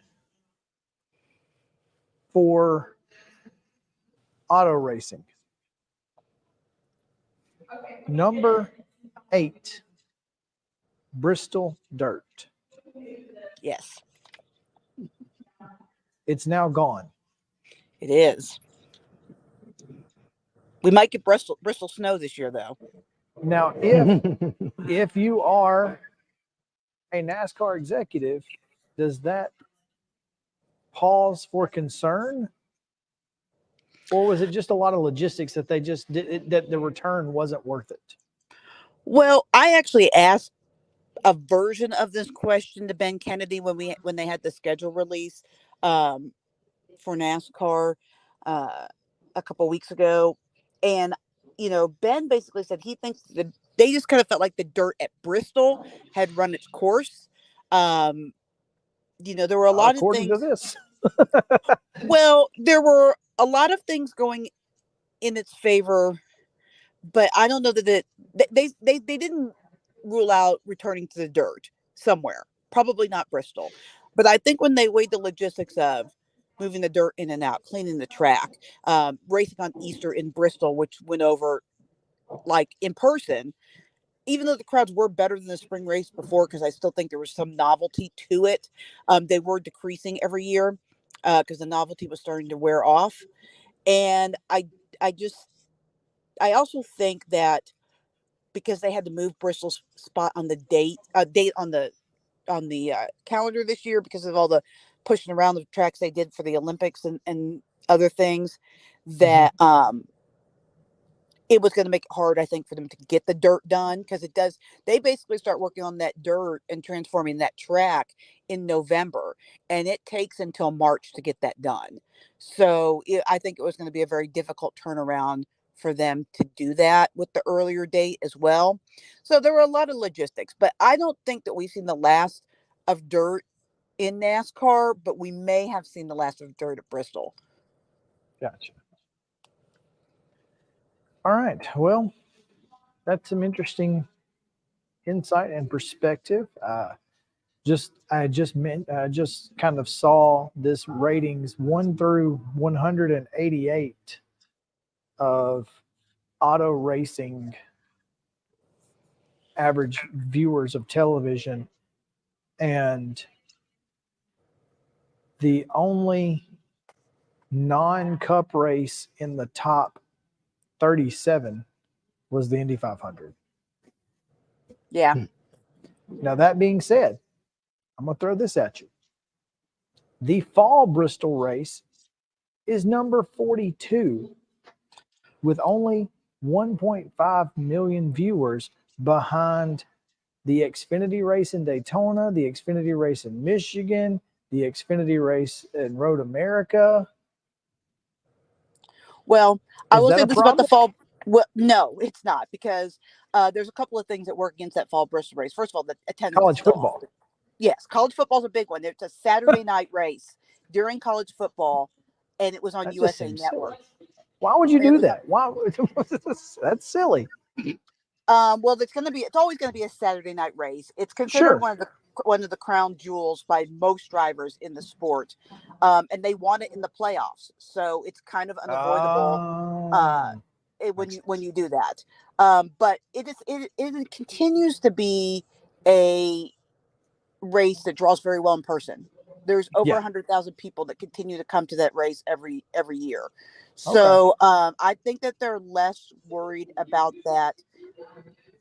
for auto racing. Number 8, Bristol Dirt. Yes. It's now gone. It is. We might get Bristol snow this year, though. Now, if you are a NASCAR executive, does that pause for concern? Or was it just a lot of logistics that they just did, that the return wasn't worth it? Well, I actually asked a version of this question to Ben Kennedy when they had the schedule release for NASCAR a couple weeks ago, and Ben basically said he thinks that they just kind of felt like the dirt at Bristol had run its course. There were a lot of things. According to this. Well, there were a lot of things going in its favor, but I don't know that they didn't rule out returning to the dirt somewhere. Probably not Bristol, but I think when they weighed the logistics of moving the dirt in and out, cleaning the track, racing on Easter in Bristol, which went over like in person, even though the crowds were better than the spring race before, because I still think there was some novelty to it. They were decreasing every year because the novelty was starting to wear off. And I just I also think that because they had to move Bristol's spot on the date on the calendar this year because of all the pushing around the tracks they did for the Olympics and other things, that it was going to make it hard, I think, for them to get the dirt done, because it does. They basically start working on that dirt and transforming that track in November, and it takes until March to get that done. So I think it was going to be a very difficult turnaround for them to do that with the earlier date as well. So there were a lot of logistics, but I don't think that we've seen the last of dirt in NASCAR, but we may have seen the last of dirt at Bristol. Gotcha. All right. Well, that's some interesting insight and perspective. I just kind of saw this ratings 1 through 188 of auto racing average viewers of television, and the only non-cup race in the top 37 was the Indy 500. Yeah. Now, that being said, I'm going to throw this at you. The fall Bristol race is number 42 with only 1.5 million viewers behind the Xfinity race in Daytona, the Xfinity race in Michigan, the Xfinity race in Road America. Well, I will say this about the problem? fall. Well, no, it's not, because there's a couple of things that work against that fall Bristol race. First of all, the attendance. College football. Yes, college football is a big one. It's a Saturday night race during college football, and it was on USA Network. Silly. Why would you do that? Why? That's silly. Well, it's always going to be a Saturday night race. It's considered one of the crown jewels by most drivers in the sport, and they want it in the playoffs. So it's kind of unavoidable when you do that. But it continues to be a race that draws very well in person. There's over 100,000 people that continue to come to that race every year. So I think that they're less worried about that.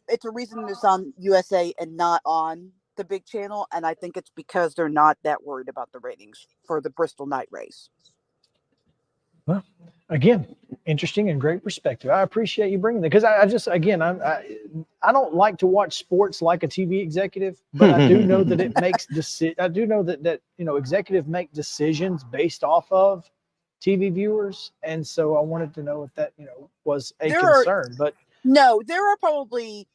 It's a reason it's on USA and not on the big channel, and I think it's because they're not that worried about the ratings for the Bristol night race. Well, again, interesting and great perspective. I appreciate you bringing that, because I don't like to watch sports like a TV executive, but I do know that it makes I do know that executives make decisions based off of TV viewers, and so I wanted to know if that was a concern. But no, there are probably,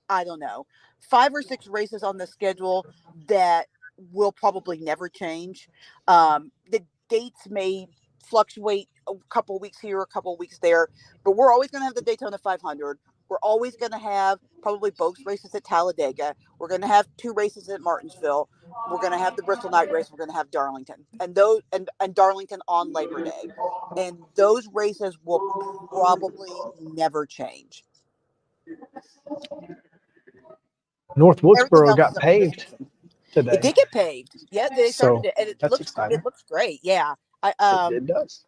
I don't know, 5 or 6 races on the schedule that will probably never change. The dates may fluctuate a couple weeks here, a couple weeks there, but we're always going to have the Daytona 500. We're always going to have probably both races at Talladega. We're going to have 2 races at Martinsville. We're going to have the Bristol night race. We're going to have Darlington, and Darlington on Labor Day, and those races will probably never change. North Wilkesboro got paved today. It did get paved. Yeah, they started it, and it looks great. Yeah, it does.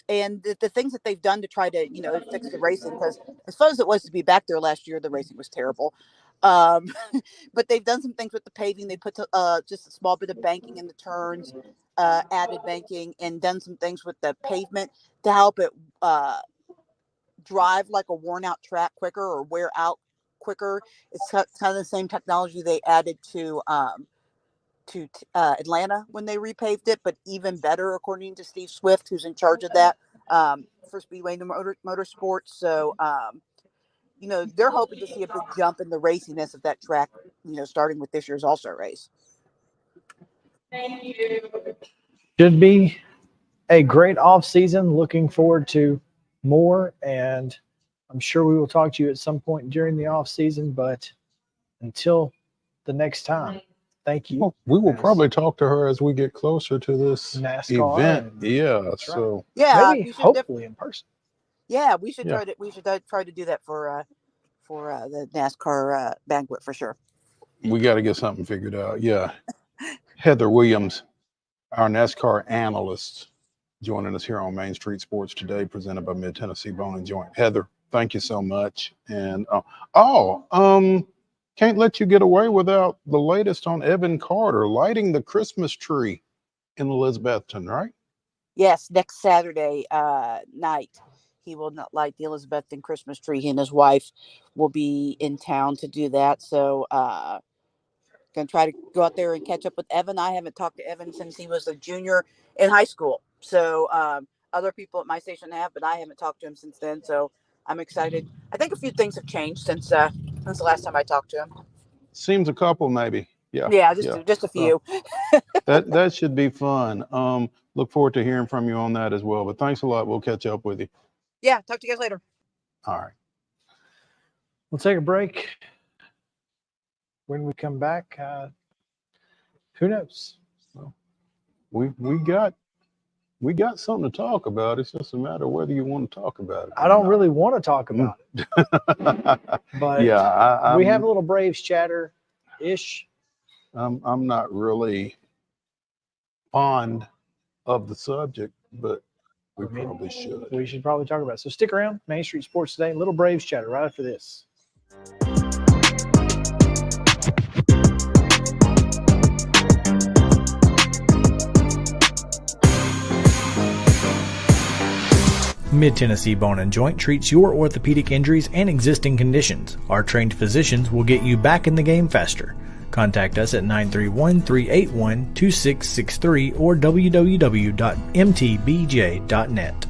And the things that they've done to try to fix the racing, because as fun as it was to be back there last year, the racing was terrible. But they've done some things with the paving. They put just a small bit of banking in the turns, added banking, and done some things with the pavement to help it drive like a worn out track quicker or wear out quicker. It's kind of the same technology they added to Atlanta when they repaved it, but even better, according to Steve Swift, who's in charge of that for Speedway Motorsports. So, they're hoping to see a big jump in the raciness of that track, starting with this year's All-Star race. Thank you. Should be a great off season. Looking forward to more, and I'm sure we will talk to you at some point during the off season, but until the next time, thank you. Well, we will probably talk to her as we get closer to this NASCAR event. Yeah. So maybe hopefully in person. Yeah, we should try to do that for the NASCAR banquet for sure. We got to get something figured out. Yeah. Heather Williams, our NASCAR analyst, joining us here on Main Street Sports today, presented by Mid Tennessee Bone and Joint. Heather, thank you so much. And can't let you get away without the latest on Evan Carter lighting the Christmas tree in Elizabethton, right? Yes, next Saturday night, he will not light the Elizabethton Christmas tree. He and his wife will be in town to do that. So, gonna try to go out there and catch up with Evan. I haven't talked to Evan since he was a junior in high school. So, other people at my station have, but I haven't talked to him since then. So, I'm excited. I think a few things have changed since the last time I talked to him. Seems a couple, maybe. Yeah. Yeah, just a few. That should be fun. Look forward to hearing from you on that as well. But thanks a lot. We'll catch up with you. Yeah, talk to you guys later. All right. We'll take a break. When we come back, who knows? Well, we got something to talk about. It's just a matter of whether you want to talk about it. I don't really want to talk about it. But yeah, we have a little Braves chatter-ish. I'm not really fond of the subject, but we probably should. We should probably talk about it. So stick around. Main Street Sports Today, little Braves chatter right after this. Mid-Tennessee Bone and Joint treats your orthopedic injuries and existing conditions. Our trained physicians will get you back in the game faster. Contact us at 931-381-2663 or www.mtbj.net.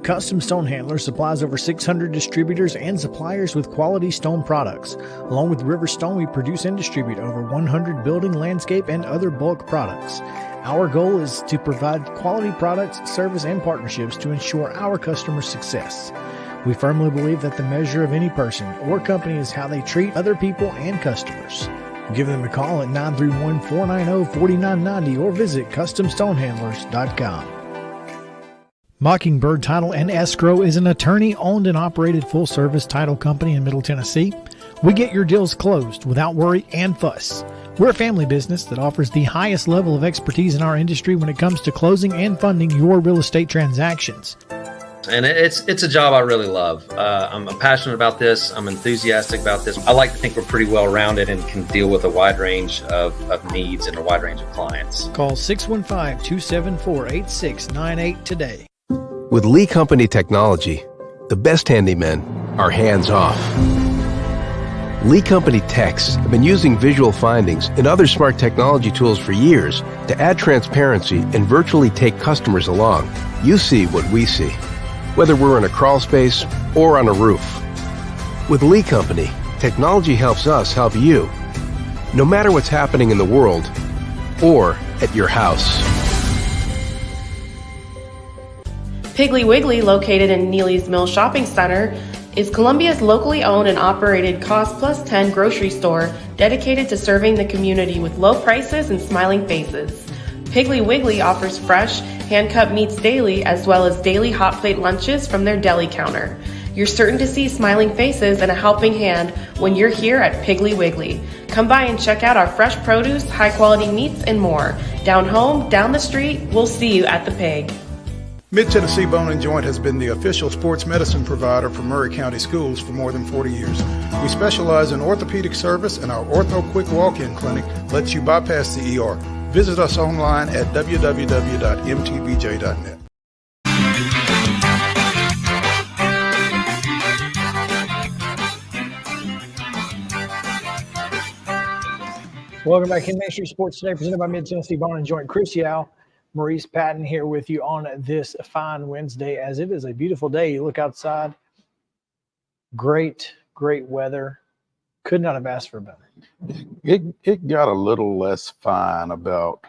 Custom Stone Handler supplies over 600 distributors and suppliers with quality stone products. Along with River Stone, we produce and distribute over 100 building, landscape, and other bulk products. Our goal is to provide quality products, service, and partnerships to ensure our customers' success. We firmly believe that the measure of any person or company is how they treat other people and customers. Give them a call at 931-490-4990 or visit CustomStonehandlers.com. Mockingbird Title and Escrow is an attorney-owned and operated full-service title company in Middle Tennessee. We get your deals closed without worry and fuss. We're a family business that offers the highest level of expertise in our industry when it comes to closing and funding your real estate transactions. And it's a job I really love. I'm passionate about this. I'm enthusiastic about this. I like to think we're pretty well-rounded and can deal with a wide range of needs and a wide range of clients. Call 615-274-8698 today. With Lee Company technology, the best handymen are hands-off. Lee Company techs have been using visual findings and other smart technology tools for years to add transparency and virtually take customers along. You see what we see, whether we're in a crawl space or on a roof. With Lee Company, technology helps us help you, no matter what's happening in the world or at your house. Piggly Wiggly, located in Neely's Mill Shopping Center, is Columbia's locally owned and operated Cost Plus 10 grocery store dedicated to serving the community with low prices and smiling faces. Piggly Wiggly offers fresh, hand-cut meats daily as well as daily hot plate lunches from their deli counter. You're certain to see smiling faces and a helping hand when you're here at Piggly Wiggly. Come by and check out our fresh produce, high-quality meats, and more. Down home, down the street, we'll see you at the Pig. Mid-Tennessee Bone and Joint has been the official sports medicine provider for Murray County Schools for more than 40 years. We specialize in orthopedic service, and our Ortho Quick Walk-In Clinic lets you bypass the ER. Visit us online at www.mtbj.net. Welcome back in Main Street Sports Today, presented by Mid-Tennessee Bone and Joint. Chris Yao, Maurice Patton here with you on this fine Wednesday, as it is a beautiful day. You look outside, great weather. Could not have asked for better. It got a little less fine about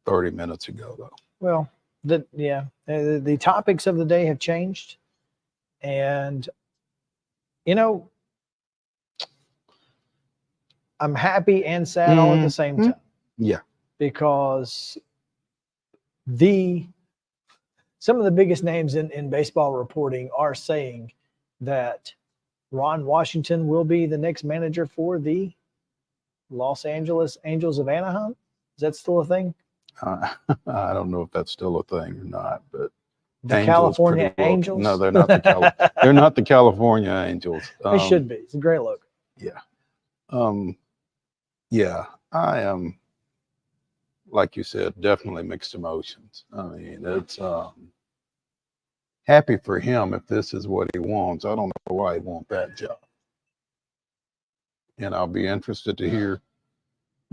30 minutes ago, though. Well, the topics of the day have changed, and I'm happy and sad all at the same time. Yeah, because some of the biggest names in baseball reporting are saying that Ron Washington will be the next manager for the Los Angeles Angels of Anaheim. Is that still a thing? I don't know if that's still a thing or not, but The Angels California pretty well- Angels? No, they're not they're not the California Angels. They should be. It's a great look. Yeah. Yeah, I am, like you said, definitely mixed emotions. I mean, it's happy for him if this is what he wants. I don't know why he wants that job. And I'll be interested to hear,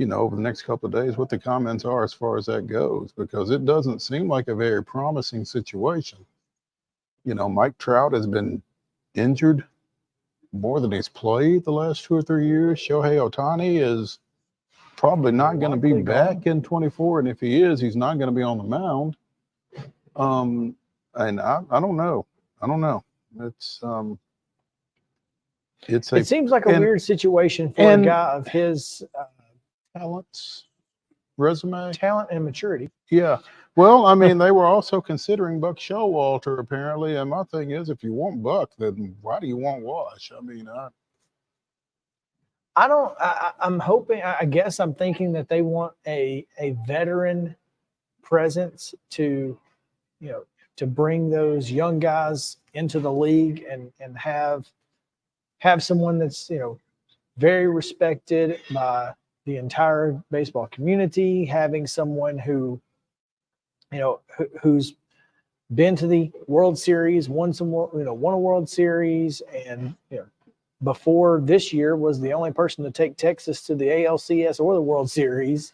over the next couple of days what the comments are as far as that goes, because it doesn't seem like a very promising situation. Mike Trout has been injured more than he's played the last 2 or 3 years. Shohei Ohtani is probably not going to be back in 24, and if he is, he's not going to be on the mound. And I don't know. It seems like a weird situation for a guy of his talents, resume, talent, and maturity. Yeah. Well, I mean, they were also considering Buck Showalter apparently, and my thing is, if you want Buck, then why do you want Wash? I mean, I'm hoping. I guess I'm thinking that they want a veteran presence to bring those young guys into the league and have someone that's very respected by the entire baseball community, having someone who's been to the World Series, won a World Series, and before this year was the only person to take Texas to the ALCS or the World Series.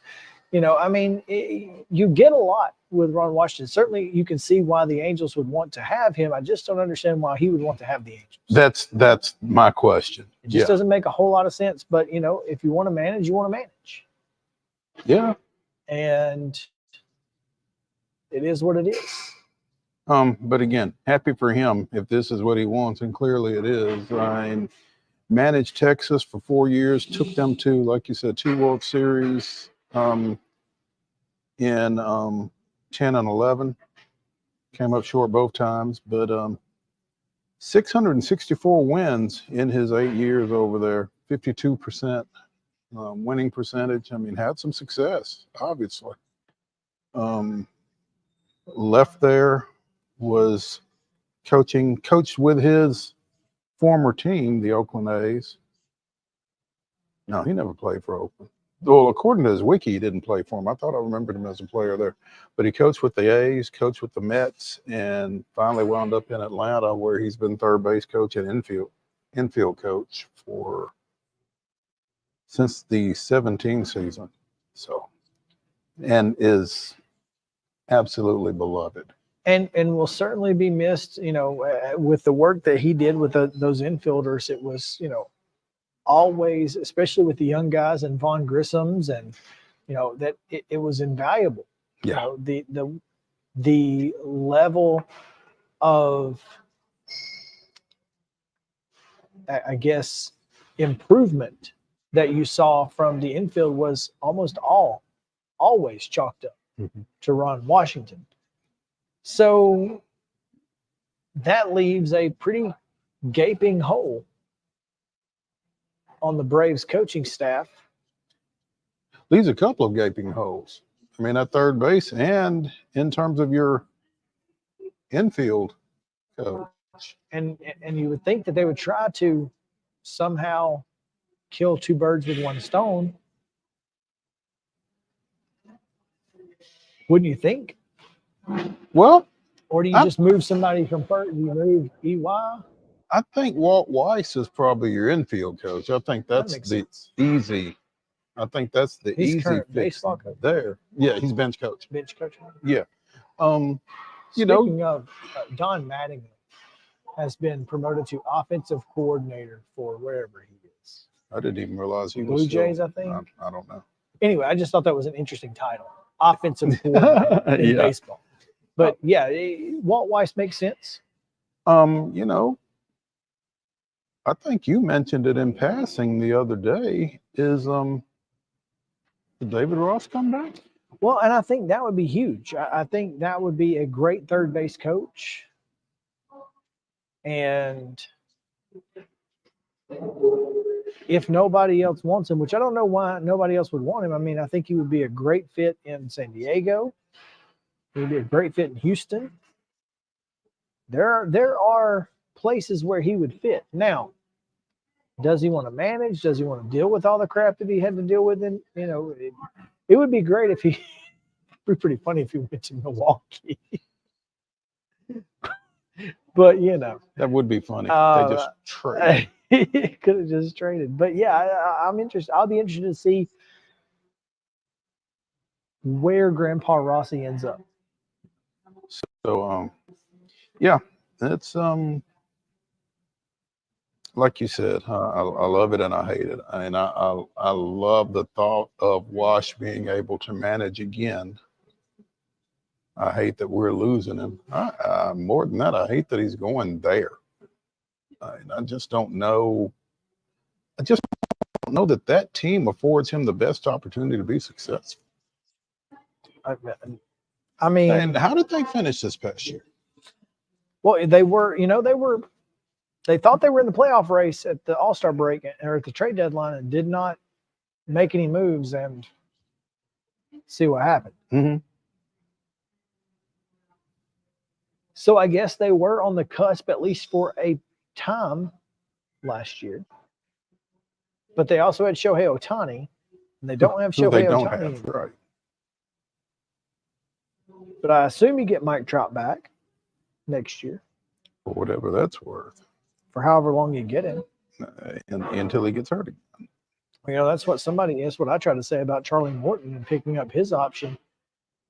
I mean, you get a lot with Ron Washington. Certainly, you can see why the Angels would want to have him. I just don't understand why he would want to have the Angels. That's my question. It just doesn't make a whole lot of sense. But if you want to manage, you want to manage. Yeah. And it is what it is. But again, happy for him if this is what he wants, and clearly it is. Ryan managed Texas for 4 years, took them to, like you said, 2 World Series in 10 and 11. Came up short both times, but 664 wins in his 8 years over there, 52% winning percentage. I mean, had some success, obviously. Left there, was coached with his former team, the Oakland A's. No, he never played for Oakland. Well, according to his wiki, he didn't play for him. I thought I remembered him as a player there. But he coached with the A's, coached with the Mets, and finally wound up in Atlanta, where he's been third base coach and infield coach since the 17 season. So, and is absolutely beloved. And will certainly be missed, with the work that he did with those infielders. It was, always, especially with the young guys and Vaughn Grissom's, and that it was invaluable. Yeah. The level of, I guess, improvement that you saw from the infield was almost always chalked up to Ron Washington. So that leaves a pretty gaping hole on the Braves coaching staff. Leaves a couple of gaping holes. I mean, at third base and in terms of your infield coach. And you would think that they would try to somehow kill 2 birds with 1 stone. Wouldn't you think? Well, or do you just move somebody from first? You move EY? I think Walt Weiss is probably your infield coach. I think that's easy. I think that's the He's easy current fix baseball coach. there. Yeah, he's bench coach. Bench coach. Yeah. Speaking of, Don Mattingly has been promoted to offensive coordinator for wherever he is. I didn't even realize he was Blue Jays, I think. I don't know. Anyway, I just thought that was an interesting title. Offensive coordinator in baseball. But yeah, Walt Weiss makes sense. I think you mentioned it in passing the other day. Did David Ross come back? Well, and I think that would be huge. I think that would be a great third base coach. And if nobody else wants him, which I don't know why nobody else would want him. I mean, I think he would be a great fit in San Diego. He would be a great fit in Houston. There are places where he would fit. Now, does he want to manage? Does he want to deal with all the crap that he had to deal with? And it would be great if he. It'd be pretty funny if he went to Milwaukee. But that would be funny. They just trade. Could have just traded. But yeah, I'm interested. I'll be interested to see where Grandpa Rossi ends up. So yeah, it's like you said, I love it and I hate it. And I love the thought of Wash being able to manage again. I hate that we're losing him. More than that, I hate that he's going there. I just don't know. I just don't know that team affords him the best opportunity to be successful. I mean, and how did they finish this past year? Well, they thought they were in the playoff race at the All-Star break or at the trade deadline and did not make any moves and see what happened. Mm-hmm. So I guess they were on the cusp, at least for a time last year. But they also had Shohei Ohtani, and they don't have Shohei Ohtani. Right. But I assume you get Mike Trout back next year. For whatever that's worth. For however long you get him. Until he gets hurt again. That's what I tried to say about Charlie Morton and picking up his option.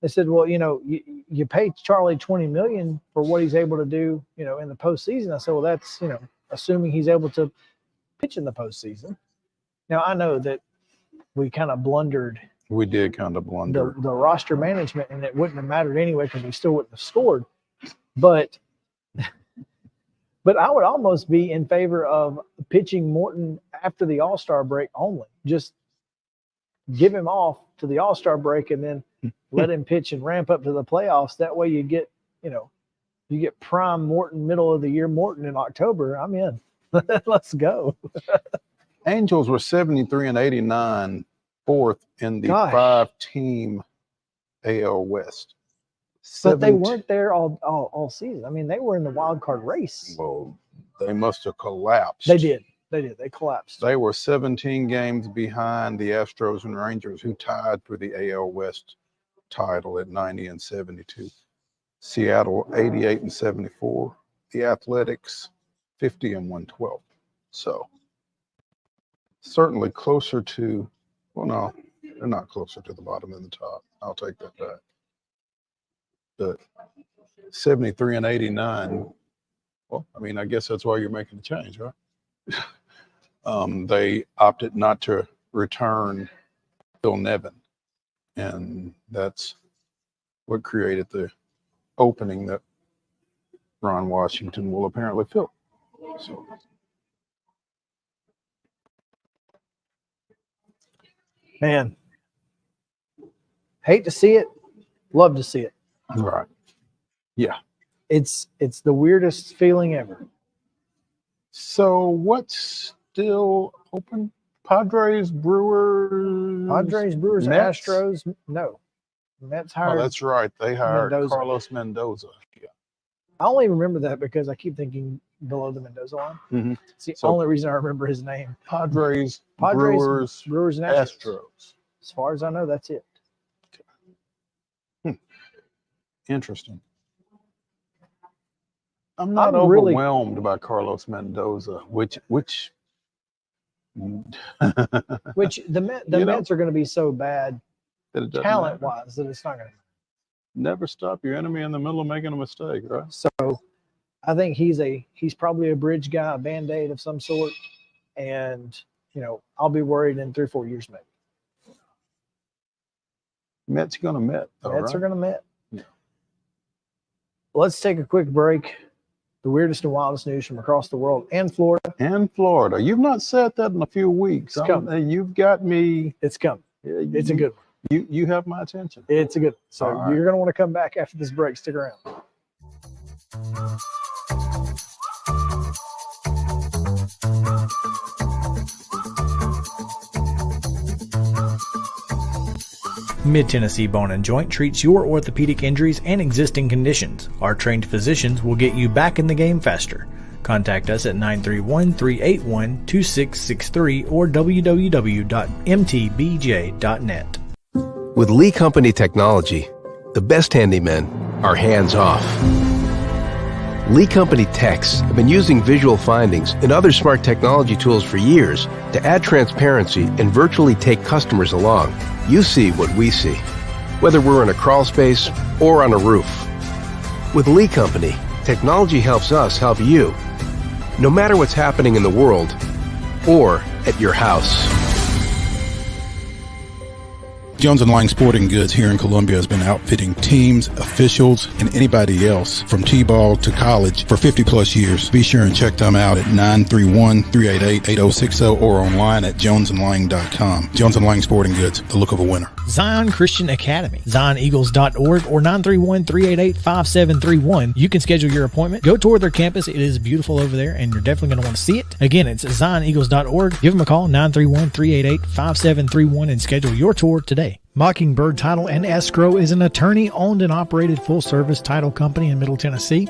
They said, well, you pay Charlie $20 million for what he's able to do, in the postseason. I said, well, that's, assuming he's able to pitch in the postseason. Now, I know that we kind of blundered. We did kind of blunder. The roster management, and it wouldn't have mattered anyway because we still wouldn't have scored. But I would almost be in favor of pitching Morton after the All-Star break only. Just give him off to the All-Star break and then let him pitch and ramp up to the playoffs. That way you get prime Morton, middle of the year Morton in October. I'm in. Let's go. Angels were 73-89, fourth in the 5-team AL West. But they weren't there all season. I mean, they were in the wild card race. Well, they must have collapsed. They did. They collapsed. They were 17 games behind the Astros and Rangers, who tied for the AL West title at 90 and 72. Seattle 88 and 74. The Athletics 50 and 112. So certainly closer to, well, no, they're not closer to the bottom than the top. I'll take that back. But 73 and 89. Well, I mean, I guess that's why you're making the change, right? They opted not to return Phil Nevin, and that's what created the opening that Ron Washington will apparently fill. So, man, hate to see it, love to see it. Right. Yeah. It's the weirdest feeling ever. So what's still open? Padres, Brewers, Mets? Astros. No. Mets hired. Oh, that's right. They hired Mendoza. Carlos Mendoza. Yeah. I only remember that because I keep thinking below the Mendoza line. Mm-hmm. It's the only reason I remember his name. Padres, Brewers, and Astros. As far as I know, that's it. Interesting. I'm not overwhelmed by Carlos Mendoza, which the Mets are going to be so bad talent-wise that it's not going to. Never stop your enemy in the middle of making a mistake, right? So I think he's probably a bridge guy, a Band-Aid of some sort, and I'll be worried in 3 or 4 years maybe. Mets going to Met. Mets are going to Met. Yeah. Let's take a quick break. The weirdest and wildest news from across the world and Florida. You've not said that in a few weeks. It's coming. You've got me. It's coming. It's a good one. You have my attention. It's a good one. So All right. You're going to want to come back after this break. Stick around. Mid-Tennessee Bone and Joint treats your orthopedic injuries and existing conditions. Our trained physicians will get you back in the game faster. Contact us at 931-381-2663 or www.mtbj.net. With Lee Company technology, the best handymen are hands-off. Lee Company techs have been using visual findings and other smart technology tools for years to add transparency and virtually take customers along. You see what we see, whether we're in a crawl space or on a roof. With Lee Company, technology helps us help you, no matter what's happening in the world or at your house. Jones & Lang Sporting Goods here in Columbia has been outfitting teams, officials, and anybody else from T-ball to college for 50 plus years. Be sure and check them out at 931-388-8060 or online at jonesandlang.com. Jones & Lang Sporting Goods, the look of a winner. Zion Christian Academy, zioneagles.org or 931-388-5731. You can schedule your appointment. Go tour their campus. It is beautiful over there, and you're definitely going to want to see it. Again, it's zioneagles.org. Give them a call, 931-388-5731, and schedule your tour today. Mockingbird Title and Escrow is an attorney-owned and operated full-service title company in Middle Tennessee.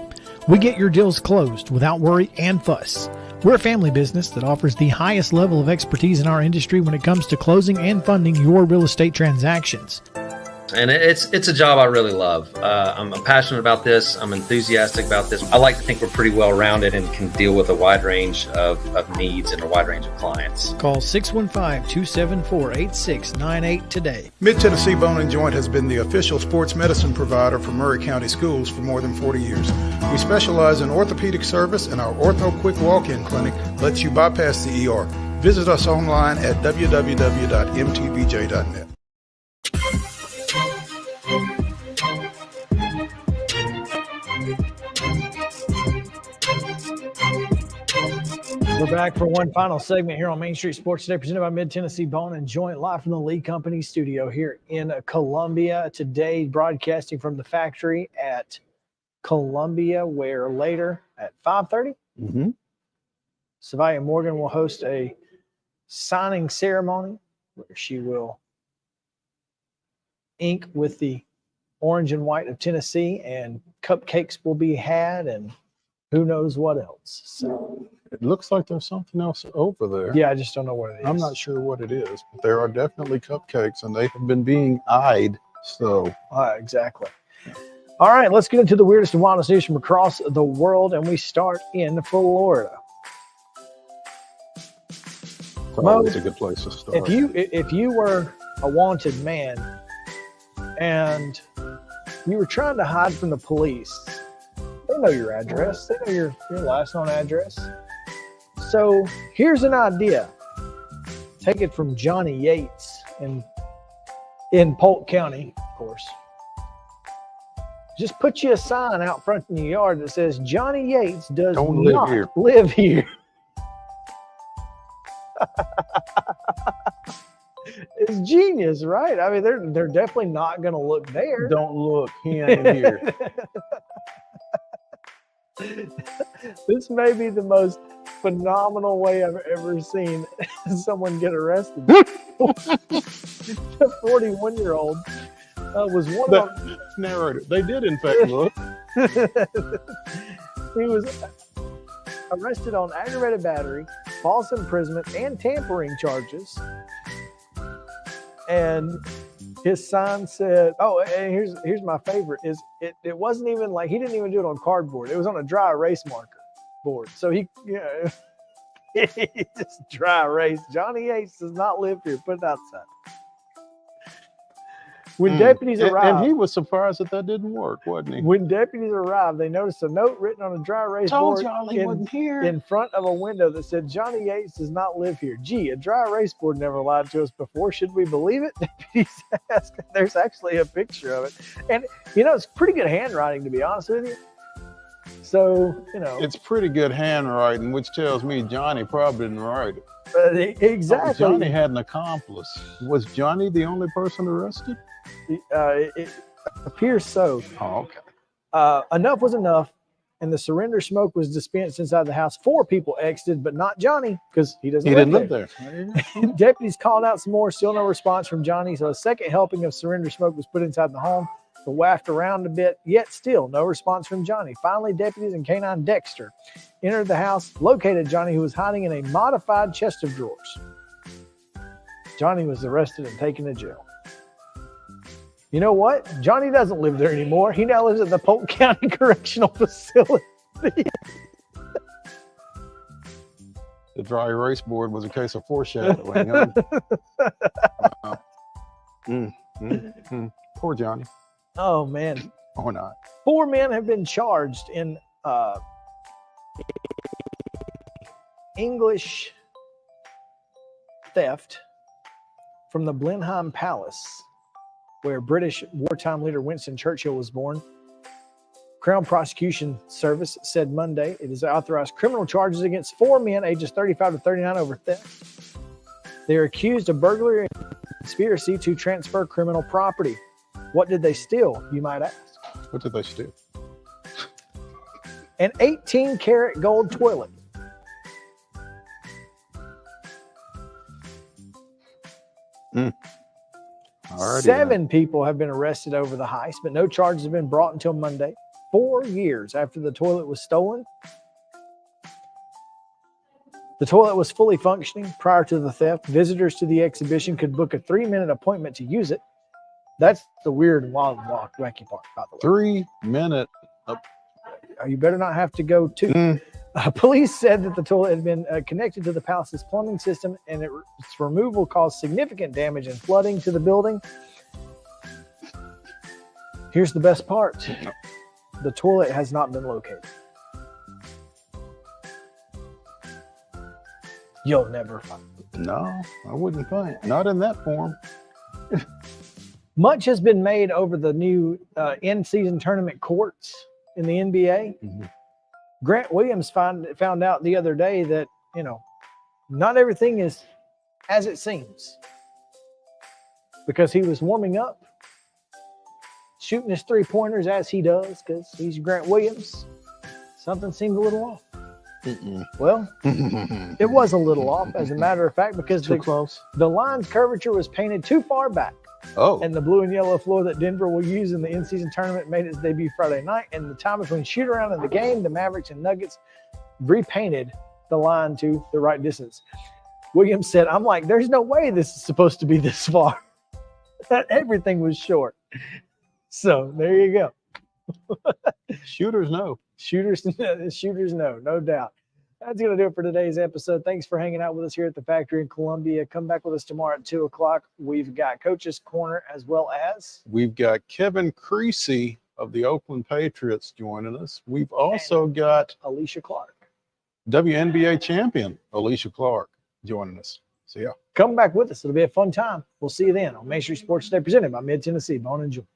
We get your deals closed without worry and fuss. We're a family business that offers the highest level of expertise in our industry when it comes to closing and funding your real estate transactions. And it's a job I really love. I'm passionate about this. I'm enthusiastic about this. I like to think we're pretty well rounded and can deal with a wide range of needs and a wide range of clients. Call 615-274-8698 today. Mid-Tennessee Bone and Joint has been the official sports medicine provider for Murray County Schools for more than 40 years. We specialize in orthopedic service, and our Ortho Quick Walk-In Clinic lets you bypass the ER. Visit us online at www.mtbj.net. We're back for one final segment here on Main Street Sports Today, presented by Mid-Tennessee Bone and Joint, live from the Lee Company studio here in Columbia. Today, broadcasting from the factory at Columbia, where later at 5:30, Savia Morgan will host a signing ceremony where she will ink with the orange and white of Tennessee, and cupcakes will be had, and who knows what else. So it looks like there's something else over there. yeah, I just don't know what it is. I'm not sure what it is, but there are definitely cupcakes, and they have been being eyed. So exactly. All right, let's get into the weirdest and wildest news from across the world, and we start in Florida. it's a good place to start. If you were a wanted man and you were trying to hide from the police, they know your address. They know your last known address. So here's an idea. Take it from Johnny Yates in Polk County, of course. Just put you a sign out front in your yard that says Johnny Yates does not live here. It's genius, right? I mean, they're definitely not going to look there. Don't look. He ain't here. This may be the most phenomenal way I've ever seen someone get arrested. The 41-year-old was one of them. Narrator. They did, in fact, look. He was arrested on aggravated battery, false imprisonment, and tampering charges. And his sign said, "Oh, and here's my favorite: is it wasn't even like he didn't even do it on cardboard. It was on a dry erase marker board. So he just dry erase. Johnny Yates does not live here. Put it outside." When deputies arrived, and he was surprised that didn't work, wasn't he? When deputies arrived, they noticed a note written on a dry erase board wasn't here. In front of a window that said, "Johnny Yates does not live here." Gee, a dry erase board never lied to us before. Should we believe it? Deputies asked. There's actually a picture of it. And, it's pretty good handwriting, to be honest with you. So, It's pretty good handwriting, which tells me Johnny probably didn't write it. Exactly. Johnny had an accomplice. Was Johnny the only person arrested? It appears so. Oh, okay. Enough was enough. and the surrender smoke was dispensed inside the house. 4 people exited, but not Johnny because he doesn't He live didn't there. live there. Deputies called out some more, still no response from Johnny. So a second helping of surrender smoke was put inside the home, but wafted around a bit, yet still no response from Johnny. Finally, deputies and Canine Dexter entered the house, located Johnny, who was hiding in a modified chest of drawers. Johnny was arrested and taken to jail. You know what? Johnny doesn't live there anymore. He now lives at the Polk County Correctional Facility. The dry erase board was a case of foreshadowing. Poor Johnny. Oh, man. Or not. 4 men have been charged in English theft from the Blenheim Palace, where British wartime leader Winston Churchill was born. Crown Prosecution Service said Monday it has authorized criminal charges against 4 men ages 35 to 39 over theft. They are accused of burglary and conspiracy to transfer criminal property. What did they steal, you might ask? What did they steal? An 18-karat gold toilet. Alrighty 7 people have been arrested over the heist, but no charges have been brought until Monday, 4 years after the toilet was stolen. The toilet was fully functioning prior to the theft. Visitors to the exhibition could book a 3-minute appointment to use it. That's the weird and wild and wacky part, by the way. 3-minute. You better not have to go to. Police said that the toilet had been connected to the palace's plumbing system, and its removal caused significant damage and flooding to the building. Here's the best part. The toilet has not been located. You'll never find it. No, I wouldn't think. Not in that form. Much has been made over the new in-season tournament courts in the NBA. Mm-hmm. Grant Williams found out the other day that, not everything is as it seems. Because he was warming up, shooting his 3-pointers as he does, because he's Grant Williams. Something seemed a little off. Well, it was a little off, as a matter of fact, because the line's curvature was painted too far back. Oh. And the blue and yellow floor that Denver will use in the in-season tournament made its debut Friday night. And the time between shoot-around and the game, the Mavericks and Nuggets repainted the line to the right distance. Williams said, I'm like, there's no way this is supposed to be this far. Everything was short. So there you go. Shooters know. Shooters know, no doubt. That's going to do it for today's episode. Thanks for hanging out with us here at the factory in Columbia. Come back with us tomorrow at 2 o'clock. We've got Coach's Corner as well as... We've got Kevin Creasy of the Oakland Patriots joining us. We've also got Alicia Clark, WNBA champion Alicia Clark, joining us. See ya. Come back with us. It'll be a fun time. We'll see you then on Main Street Sports Today, presented by Mid-Tennessee Bone and Joint.